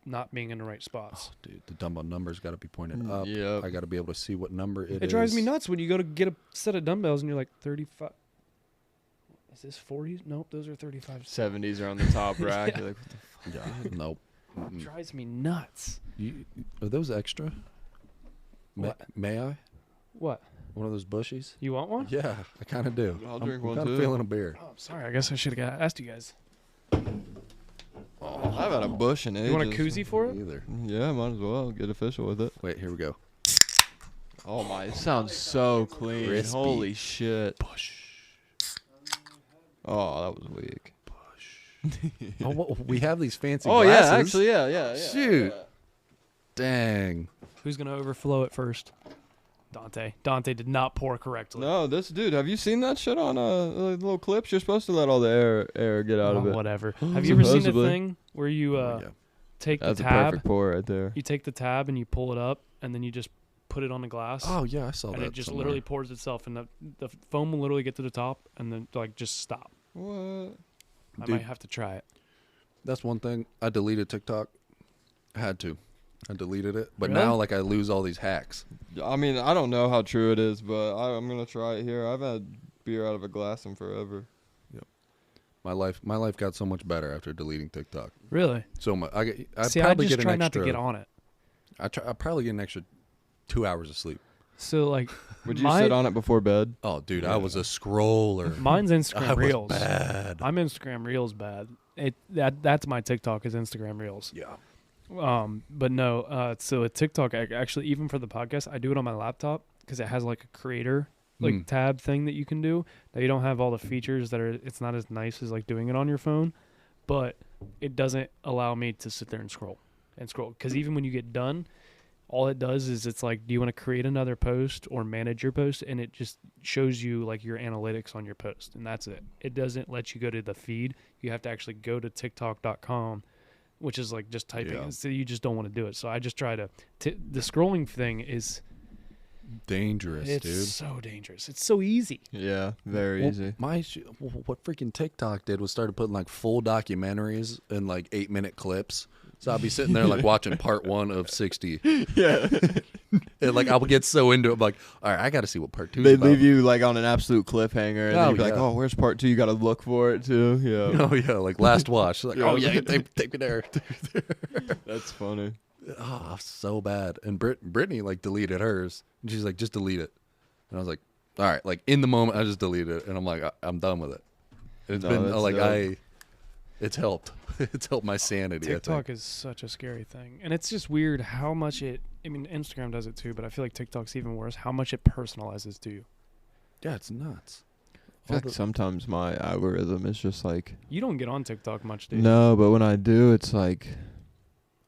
not being in the right spots. Oh, dude, the dumbbell number's got to be pointed up. Yep. I got to be able to see what number it is. It drives me nuts when you go to get a set of dumbbells and you're like 35. Is this 40s? Nope, those are 35s. 70s are on the top rack. Yeah. You're like, what the Yeah. Nope. It drives me nuts. Are those extra? What? May I? What? One of those bushies? You want one? Yeah, I kind of do. I'll I'm drink one kind of too. feeling a beer. Oh, I'm sorry. I guess I should have asked you guys. Oh, I haven't had a bush in ages. You want a koozie for it? Either. Yeah, might as well get official with it. Wait, here we go. Oh my, it sounds so clean. Crispy. Holy shit. Bush. Oh, that was weak. Oh, we have these fancy Oh glasses. yeah, actually, yeah. Shoot. Dang. Who's going to overflow it first? Dante. Dante did not pour correctly. No, this dude. Have you seen that shit on little clips? You're supposed to let all the air get out of it. Whatever. Have you ever seen a Supposedly. thing where you Yeah. take That's the a tab? perfect pour right there. You take the tab and you pull it up, and then you just put it on the glass. Oh, yeah, I saw and that. it just somewhere. literally pours itself, and the foam will literally get to the top, and then like just stop. What? I Dude. might have to try it. That's one thing. I deleted TikTok. I had to. I deleted it. But Really? now, like, I lose all these hacks. I mean, I don't know how true it is, but I'm gonna try it here. I've had beer out of a glass in forever. My life got so much better after deleting TikTok. Really? So much. I'd See, I probably just get try an not extra. to get on it. I'd probably get an extra 2 hours of sleep. So like, Would you sit on it before bed? Oh, dude, I was a scroller. mine's I Instagram was Reels. bad. I'm Instagram Reels bad. That's my TikTok is Instagram Reels. Yeah. But no. So at TikTok, actually, even for the podcast, I do it on my laptop because it has like a creator tab thing that you can do. Now you don't have all the features that are. It's not as nice as like doing it on your phone, but it doesn't allow me to sit there and scroll. Because even when you get done, all it does is it's like, do you want to create another post or manage your post? And it just shows you like your analytics on your post, and that's it. It doesn't let you go to the feed. You have to actually go to tiktok.com, which is like just typing. Yeah. So you just don't want to do it. So I just try to the scrolling thing is Dangerous, it's dude. so dangerous. It's so easy. Yeah, very Well, easy. what freaking TikTok did was started putting like full documentaries in like 8-minute clips. So I'll be sitting there like watching part 1 of 60. Yeah. And like I'll get so into it, I'm like, all right, I got to see what part 2 is They about. leave you like on an absolute cliffhanger, and then Oh, you'd be like, yeah. "Oh, where's part 2?" You got to look for it too. Yeah, Oh yeah, like last watch. Like, Yeah. oh yeah, take me there. that's funny. Oh, so bad. And Brittany like deleted hers, and she's like, just delete it. And I was like, all right, like in the moment, I just deleted it, and I'm like, I'm done with it. It's No, been that's like dope. it's helped. It's helped my sanity. I TikTok think. is such a scary thing, and it's just weird how much it. I mean, Instagram does it too, but I feel like TikTok's even worse. How much it personalizes to you. Yeah, it's nuts. I feel like sometimes my algorithm is just like, You don't get on TikTok much, do you? no, but when I do, it's like,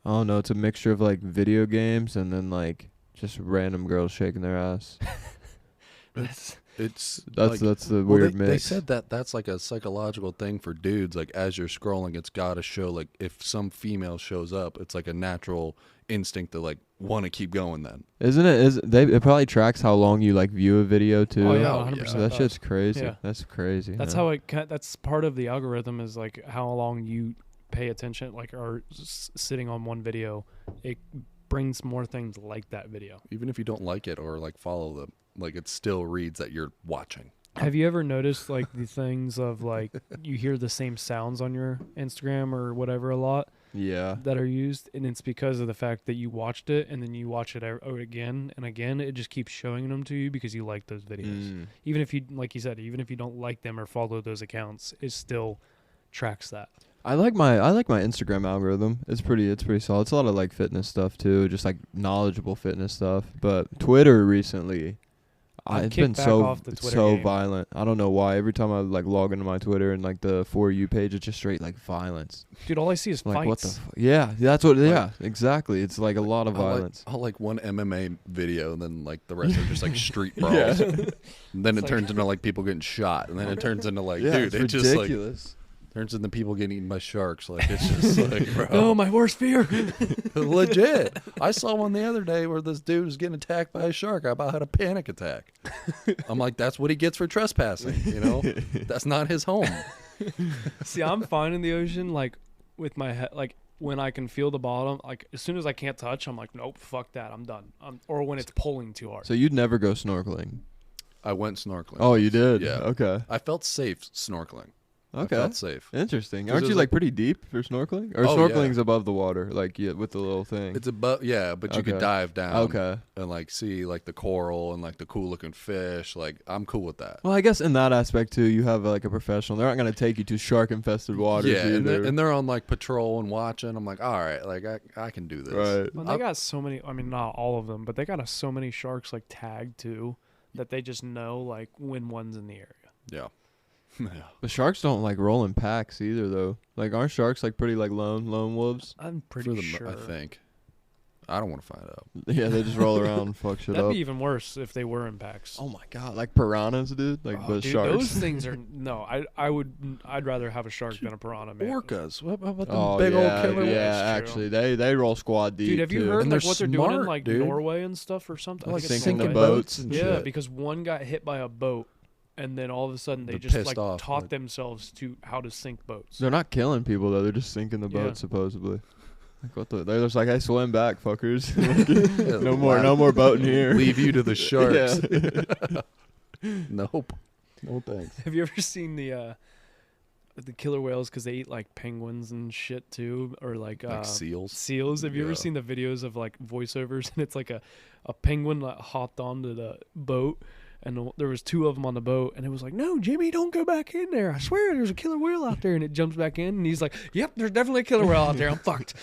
I don't know, it's a mixture of like video games and then like just random girls shaking their ass. It's That's like, the well, weird they mix. said that that's like a psychological thing for dudes. Like as you're scrolling, it's got to show like if some female shows up, it's like a natural instinct to like want to keep going. Then Isn't it? It probably tracks how long you like view a video too. Oh yeah, Oh, 100%. yeah. So that does. shit's crazy. Yeah. That's crazy. That's yeah. how it. That's part of the algorithm is like how long you pay attention, like or sitting on one video. It brings more things like that video. even if you don't like it or like follow them, like it still reads that you're watching. Have you ever noticed like the things of like you hear the same sounds on your Instagram or whatever a lot Yeah. that are used, and it's because of the fact that you watched it and then you watch it again and again. It just keeps showing them to you because you like those videos. Mm. Even if you, like you said, even if you don't like them or follow those accounts, it still tracks that. I like my Instagram algorithm. It's pretty solid. It's a lot of like fitness stuff too, just like knowledgeable fitness stuff. But Twitter recently, I've it's kicked been back so off the Twitter so game. violent. I don't know why. Every time I like log into my Twitter and like the For You page, it's just straight like violence. Dude, all I see is Like fights. what the yeah, that's what Like- yeah, exactly. It's like a lot of violence. I'll like one MMA video, and then like the rest are just like street Yeah. brawls. And then it It's turns into like people getting shot, and then it turns into like, yeah, dude, it's it just like ridiculous. turns into people getting eaten by sharks. Like it's just like, bro, Oh, my worst fear. legit. I saw one the other day where this dude was getting attacked by a shark. I about had a panic attack. I'm like, that's what he gets for trespassing. You know, that's not his home. See, I'm fine in the ocean, like with my head, like when I can feel the bottom. Like as soon as I can't touch, I'm like, nope, fuck that, I'm done. Or when it's pulling too hard. So you'd never go snorkeling? I went snorkeling. Oh, you did? Yeah. Okay. I felt safe snorkeling. I Okay. felt safe. Interesting. 'Cause Aren't it you was like like- pretty deep for snorkeling? Or Oh, yeah. snorkeling's above the water, like with the little thing. It's above, yeah, but you could Okay. dive down. Okay. And like see like the coral and like the cool looking fish. Like I'm cool with that. Well, I guess in that aspect too, you have like a professional. They're not going to take you to shark-infested waters Yeah, and either. they're on like patrol and watching. I'm like, all right, like I can do this. Right. But they got so many. I mean, not all of them, but they got so many sharks like tagged too that they just know like when one's in the area. Yeah. Yeah. But sharks don't like roll in packs either, though. Like, aren't sharks like pretty like lone wolves? I'm For pretty the sure. I think. I don't want to find out. Yeah, they just roll around and fuck shit That'd up. be even worse if they were in packs. Oh my god, like piranhas, dude. Like, Oh, but dude, sharks. those things are no. I'd rather have a shark than a piranha, man. Orcas. What about the Oh big yeah, old killer? yeah. That's true. Actually, they roll squad deep. Dude, have you too. heard And like they're what they're doing in smart, like dude. Norway and stuff or something? Like I think it's sinking Norway. boats and Yeah, shit. because one got hit by a boat, and then all of a sudden they They're just pissed like off, taught like- themselves to how to sink boats. They're not killing people though. They're just sinking the Yeah. boat supposedly. Like what the? They're just like, hey, swim back, fuckers. no Wow. more boating here. Leave you to the sharks. Yeah. Nope. No thanks. Have you ever seen the killer whales because they eat like penguins and shit too, or like Seals. seals? Have you ever Yeah. seen the videos of like voiceovers and it's like a penguin like hopped onto the boat and there was two of them on the boat and it was like, no, Jimmy, don't go back in there. I swear there's a killer whale out there. And it jumps back in and he's like, yep, there's definitely a killer whale out there. I'm fucked.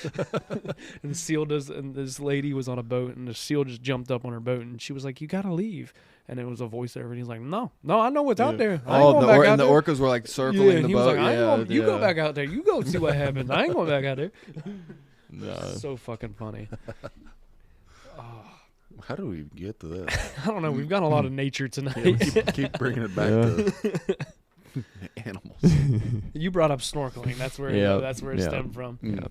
And the seal does, and this lady was on a boat and the seal just jumped up on her boat and she was like, you gotta leave. And it was a voiceover and he's like, no, I know what's out there. I ain't going back out and the there. orcas were like circling Yeah, the and he boat. was like, I ain't yeah, going, you go yeah. back out there. You go see what happens. I ain't going back out there. No. So fucking funny. How do we get to this? I don't know. We've got a lot of nature Yeah, we tonight. keep bringing it back Yeah. to animals. You brought up snorkeling. That's where Yeah, that's where it yeah. stemmed from. Mm.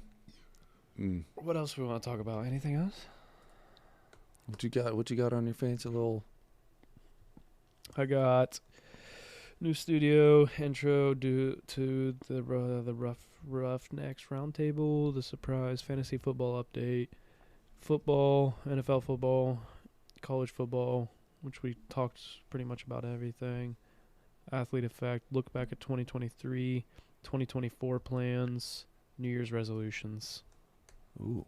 Mm. What else we want to talk about? Anything else? What you got on your fancy little? I got new studio intro to the Roughnecks Roundtable, the surprise fantasy football update, football, NFL football, college football, which we talked pretty much about everything. Athlete effect, look back at 2023, 2024 plans, New Year's resolutions. Ooh.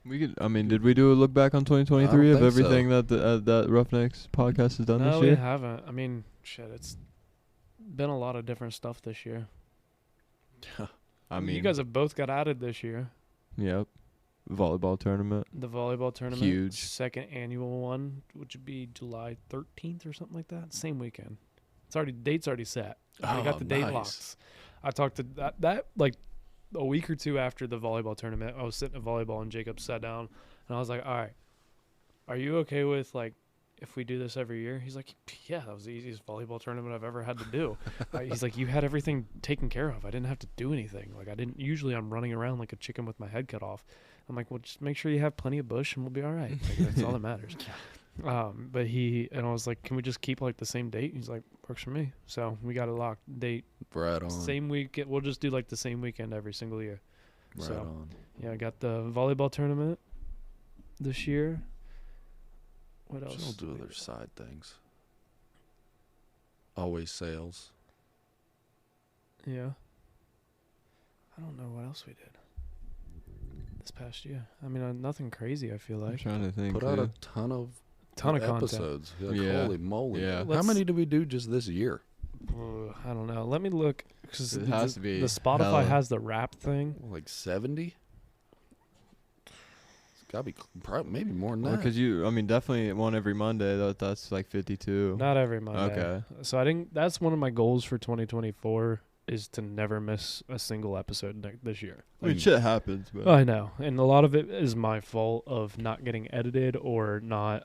We could. I mean, did we do a look back on 2023 I of don't think everything that that Roughnecks podcast has done No, this we year? haven't. I mean, shit, it's been a lot of different stuff this year. I mean, you guys have both got added this year. Yep. Volleyball tournament. The volleyball tournament, Huge. second annual one, which would be July 13th or something like that. Same weekend. It's already date's already set. I got the date nice. locked. I talked to that like a week or two after the volleyball tournament. I was sitting at volleyball and Jacob sat down and I was like, "All right, are you okay with like if we do this every year?" He's like, "Yeah, that was the easiest volleyball tournament I've ever had to do." He's like, "You had everything taken care of. I didn't have to do anything. Like I didn't. Usually I'm running around like a chicken with my head cut off." I'm like, "Well, just make sure you have plenty of bush and we'll be all right." Like, that's all that matters. But I was like, "Can we just keep like the same date?" He's like, "Works for me." So we got a locked date. Right on. Same week. We'll just do like the same weekend every single year. Right so on. yeah, I got the volleyball tournament this year. What else? I'll do other side things. Always sales. Yeah. I don't know what else we did this past year. I mean, nothing crazy. I feel I'm like trying to think. Put out a ton of content. episodes. Like, Yeah. Holy moly! Yeah. How Let's- many did we do just this year? I don't know. Let me look. Cause It has to be the Spotify hella. has the rap thing. Like 70. It's gotta be probably maybe more than Well, that. because I mean, definitely one every Monday. That's like 52. Not every Monday. Okay. So I think that's one of my goals for 2024 is to never miss a single episode this year. I mean, shit happens, but I know, and a lot of it is my fault of not getting edited or not.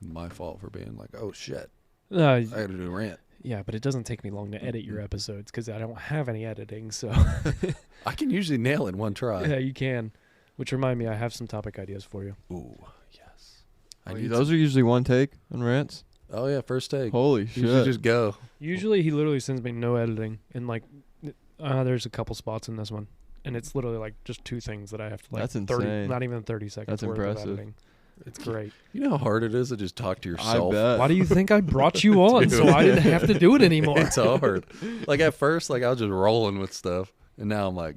My fault for being like, oh shit, Uh, I gotta do a rant. yeah, but it doesn't take me long to edit your episodes because I don't have any editing. So I can usually nail it in one try. yeah, you can. Which remind me, I have some topic ideas for you. Ooh, yes. those are usually one take on rants. Oh yeah, first take. Holy You shit! should just go. Usually, he literally sends me no editing, and like, there's a couple spots in this one, and it's literally like just two things that I have to like. That's 30, insane. not even 30 seconds. That's worth of impressive. editing. It's great. You know how hard it is to just talk to yourself. I bet. Why do you think I brought you on so I didn't have to do it anymore? It's hard. Like at first, like I was just rolling with stuff, and now I'm like,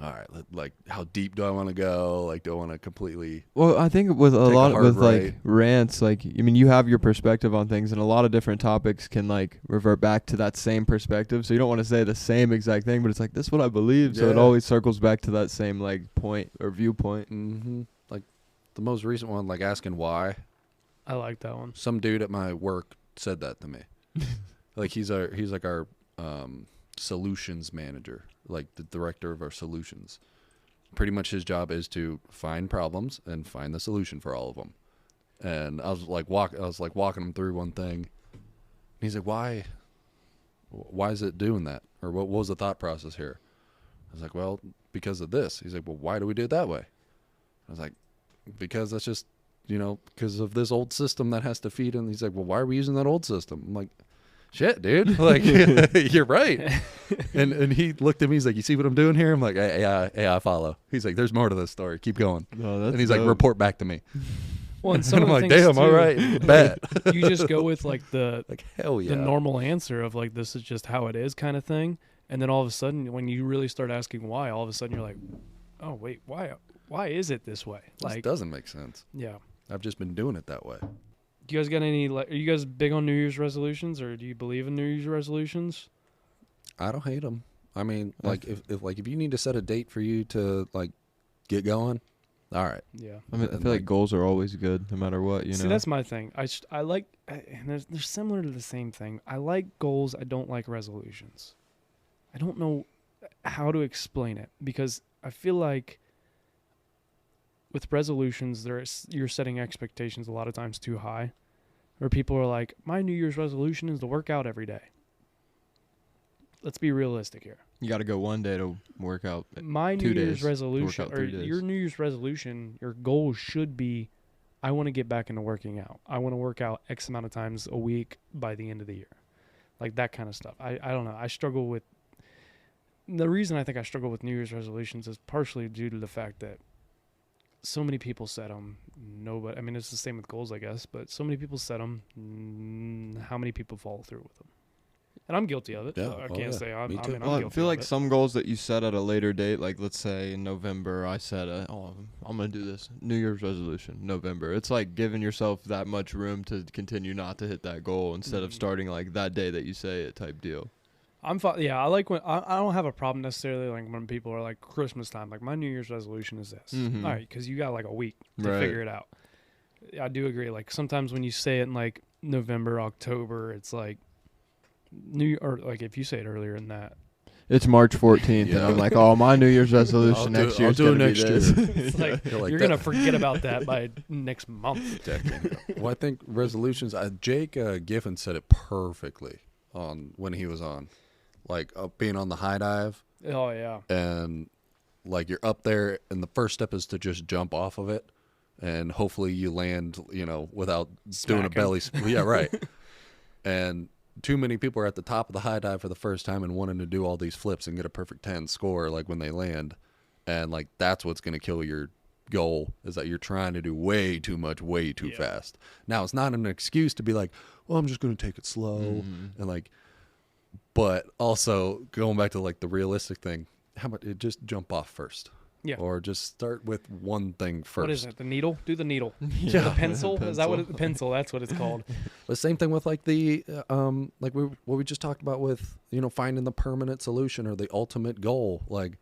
all right, like how deep do I want to go? Like, do I want to completely? Well, I think with a Take a lot hard with like right. rants, like I mean, you have your perspective on things, and a lot of different topics can like revert back to that same perspective. So you don't want to say the same exact thing, but it's like this is what I believe. So it Yeah. always circles back to that same like point or viewpoint. Mm-hmm. Like the most recent one, like asking why. I like that one. Some dude at my work said that to me. Like he's like our solutions manager, like the director of our solutions. Pretty much his job is to find problems and find the solution for all of them. And I was like walking him through one thing. And he's like, why is it doing that? Or what was the thought process here? I was like, well, because of this. He's like, well, why do we do it that way? I was like, because that's just, because of this old system that has to feed in. He's like, well, why are we using that old system? I'm like, shit, dude. Like, you're right. And he looked at me. He's like, you see what I'm doing here? I'm like, hey, I follow. He's like, there's more to this story. Keep going. No, that's And he's like, dope. report back to me. Well, and And some I'm of the like, things damn, all too, right, bet. You just go with like the Like, hell yeah. the normal answer of like this is just how it is kind of thing, and then all of a sudden when you really start asking why, all of a sudden you're like, oh wait, why is it this way? This Like, doesn't make sense. yeah. I've just been doing it that way. Do you guys got any? Like, are you guys big on New Year's resolutions, or do you believe in New Year's resolutions? I don't hate them. I mean, like if you need to set a date for you to like get going, all right. Yeah. I mean, I And, feel like like- goals are always good, no matter what. You See, know. that's my thing. I like, and they're similar to the same thing. I like goals. I don't like resolutions. I don't know how to explain it because I feel like with resolutions, you're setting expectations a lot of times too high, where people are like, my New Year's resolution is to work out every day. Let's be realistic here. You got to go one day to work out. My 2 New days Year's to work resolution, out or 3 days. your New Year's resolution, your goal should be, I want to get back into working out. I want to work out X amount of times a week by the end of the year. Like that kind of stuff. I don't know. I struggle with, the reason I think I struggle with New Year's resolutions is partially due to the fact that so many people set them. Nobody, I mean, it's the same with goals, I guess, but so many people set them. How many people follow through with them? And I'm guilty of it. Yeah. I Oh, can't yeah. say I'm, Me I too. mean, I'm Well, I guilty feel of like it. some goals that you set at a later date, like let's say in November, I set I'm going to do this New Year's resolution, November. It's like giving yourself that much room to continue not to hit that goal instead of starting like that day that you say it type deal. I'm fine. Yeah, I like when I don't have a problem necessarily like when people are like Christmas time. Like my New Year's resolution is this. Mhm. All right, because you got like a week to Right. figure it out. I do agree. Like sometimes when you say it in like November, October, it's like or like if you say it earlier than that, It's March 14th, and I'm like, oh, my New Year's resolution next year is I'll do going to it be next this. year. it's like You're like you're that. gonna forget about that by next month. Well, I think resolutions. Jake Giffen said it perfectly on when he was on, like being on the high dive, Oh yeah, and like you're up there, and the first step is to just jump off of it, and hopefully you land, without doing a Smacking. belly. Yeah, right. And too many people are at the top of the high dive for the first time and wanting to do all these flips and get a perfect 10 score, like when they land, and like that's what's going to kill your goal, is that you're trying to do way too much, way too fast. Now it's not an excuse to be like, well, I'm just going to take it slow and like. But also going back to like the realistic thing, how about just jump off first? Yeah. Or just start with one thing first. what is it? The needle? Do the needle. Yeah, The pencil? the Is that what pencil. the pencil? That's what it's called. The same thing with like the like what we just talked about with finding the permanent solution or the ultimate goal. Like,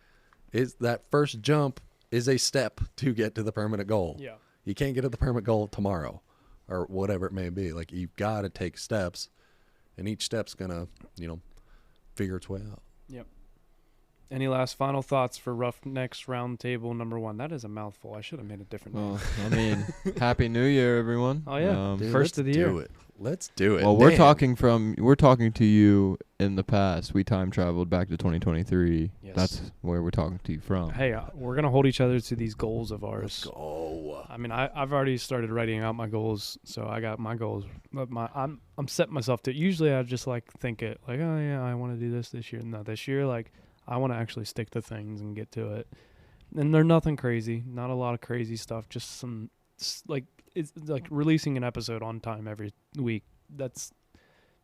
is that first jump is a step to get to the permanent goal. Yeah. You can't get to the permanent goal tomorrow, or whatever it may be. Like, you've got to take steps, and each step's gonna figure its way out. Yep. Any last final thoughts for Roughnecks Roundtable number 1? That is a mouthful. I should have made a different name. Well, I mean, Happy New Year, everyone. Oh, yeah. Dude, First of the year. Let's do it. Well, we're Man. talking to you in the past. We time traveled back to 2023. Yes. That's where we're talking to you from. Hey, we're gonna hold each other to these goals of Let's ours. go. I mean, I've already started writing out my goals, so I got my goals. But I'm setting myself to. Usually, I just like think it like, oh yeah, I want to do this year. No, this year, like I want to actually stick to things and get to it. And they're nothing crazy, not a lot of crazy stuff. Just some like it's like releasing an episode on time every week. That's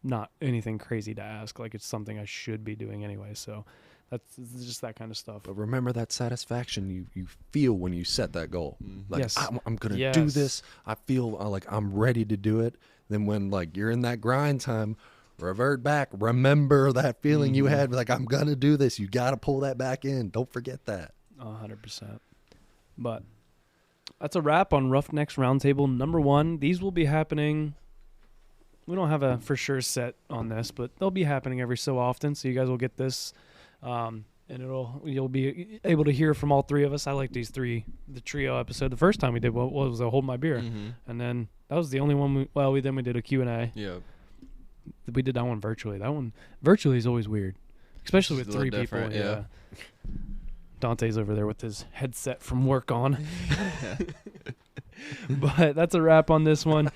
not anything crazy to ask. Like it's something I should be doing anyway. So that's just that kind of stuff. But remember that satisfaction you feel when you set that goal. Like, Yes. I'm going to Yes. do this. I feel like I'm ready to do it. Then when like you're in that grind time, revert back. Remember that feeling you had. Like, I'm going to do this. You got to pull that back in. Don't forget that. 100%. But that's a wrap on Roughnecks Roundtable number 1. These will be happening. We don't have a for sure set on this, but they'll be happening every so often. So you guys will get this, and you'll be able to hear from all three of us. I like these three, the trio episode. The first time we did what was a Hold My Beer, and then that was the only one. We did a Q&A. Yeah. We did that one virtually. That one virtually is always weird, especially with It's a little 3 people. different, yeah. Dante's over there with his headset from work on. But that's a wrap on this one.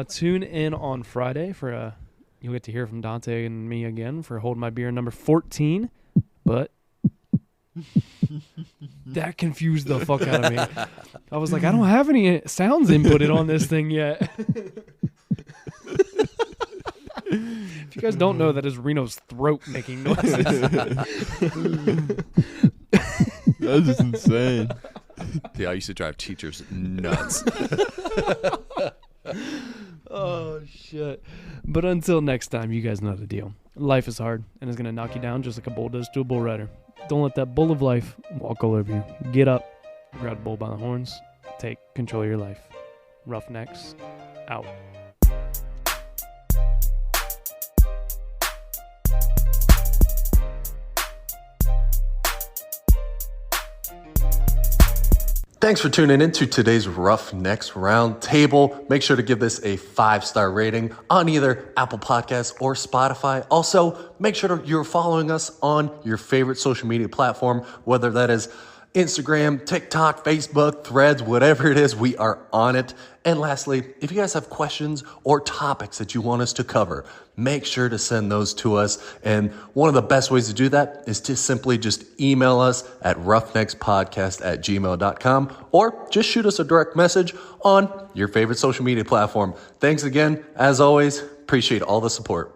Tune in on Friday for you'll get to hear from Dante and me again for Hold My Beer number 14. But that confused the fuck out of me. I was like, I don't have any sounds inputted on this thing yet. If you guys don't know, that is Reno's throat making noises. That's just insane. Yeah, I used to drive teachers nuts. Oh, shit. But until next time, you guys know the deal. Life is hard and it's going to knock you down just like a bull does to a bull rider. Don't let that bull of life walk all over you. Get up, grab the bull by the horns, take control of your life. Roughnecks, out. Thanks for tuning in to today's Roughnecks Roundtable. Make sure to give this a 5-star rating on either Apple Podcasts or Spotify. Also, make sure you're following us on your favorite social media platform, whether that is Instagram, TikTok, Facebook, Threads, whatever it is, we are on it. And lastly, if you guys have questions or topics that you want us to cover, make sure to send those to us. And one of the best ways to do that is to simply just email us at roughneckspodcast@gmail.com or just shoot us a direct message on your favorite social media platform. Thanks again. As always, appreciate all the support.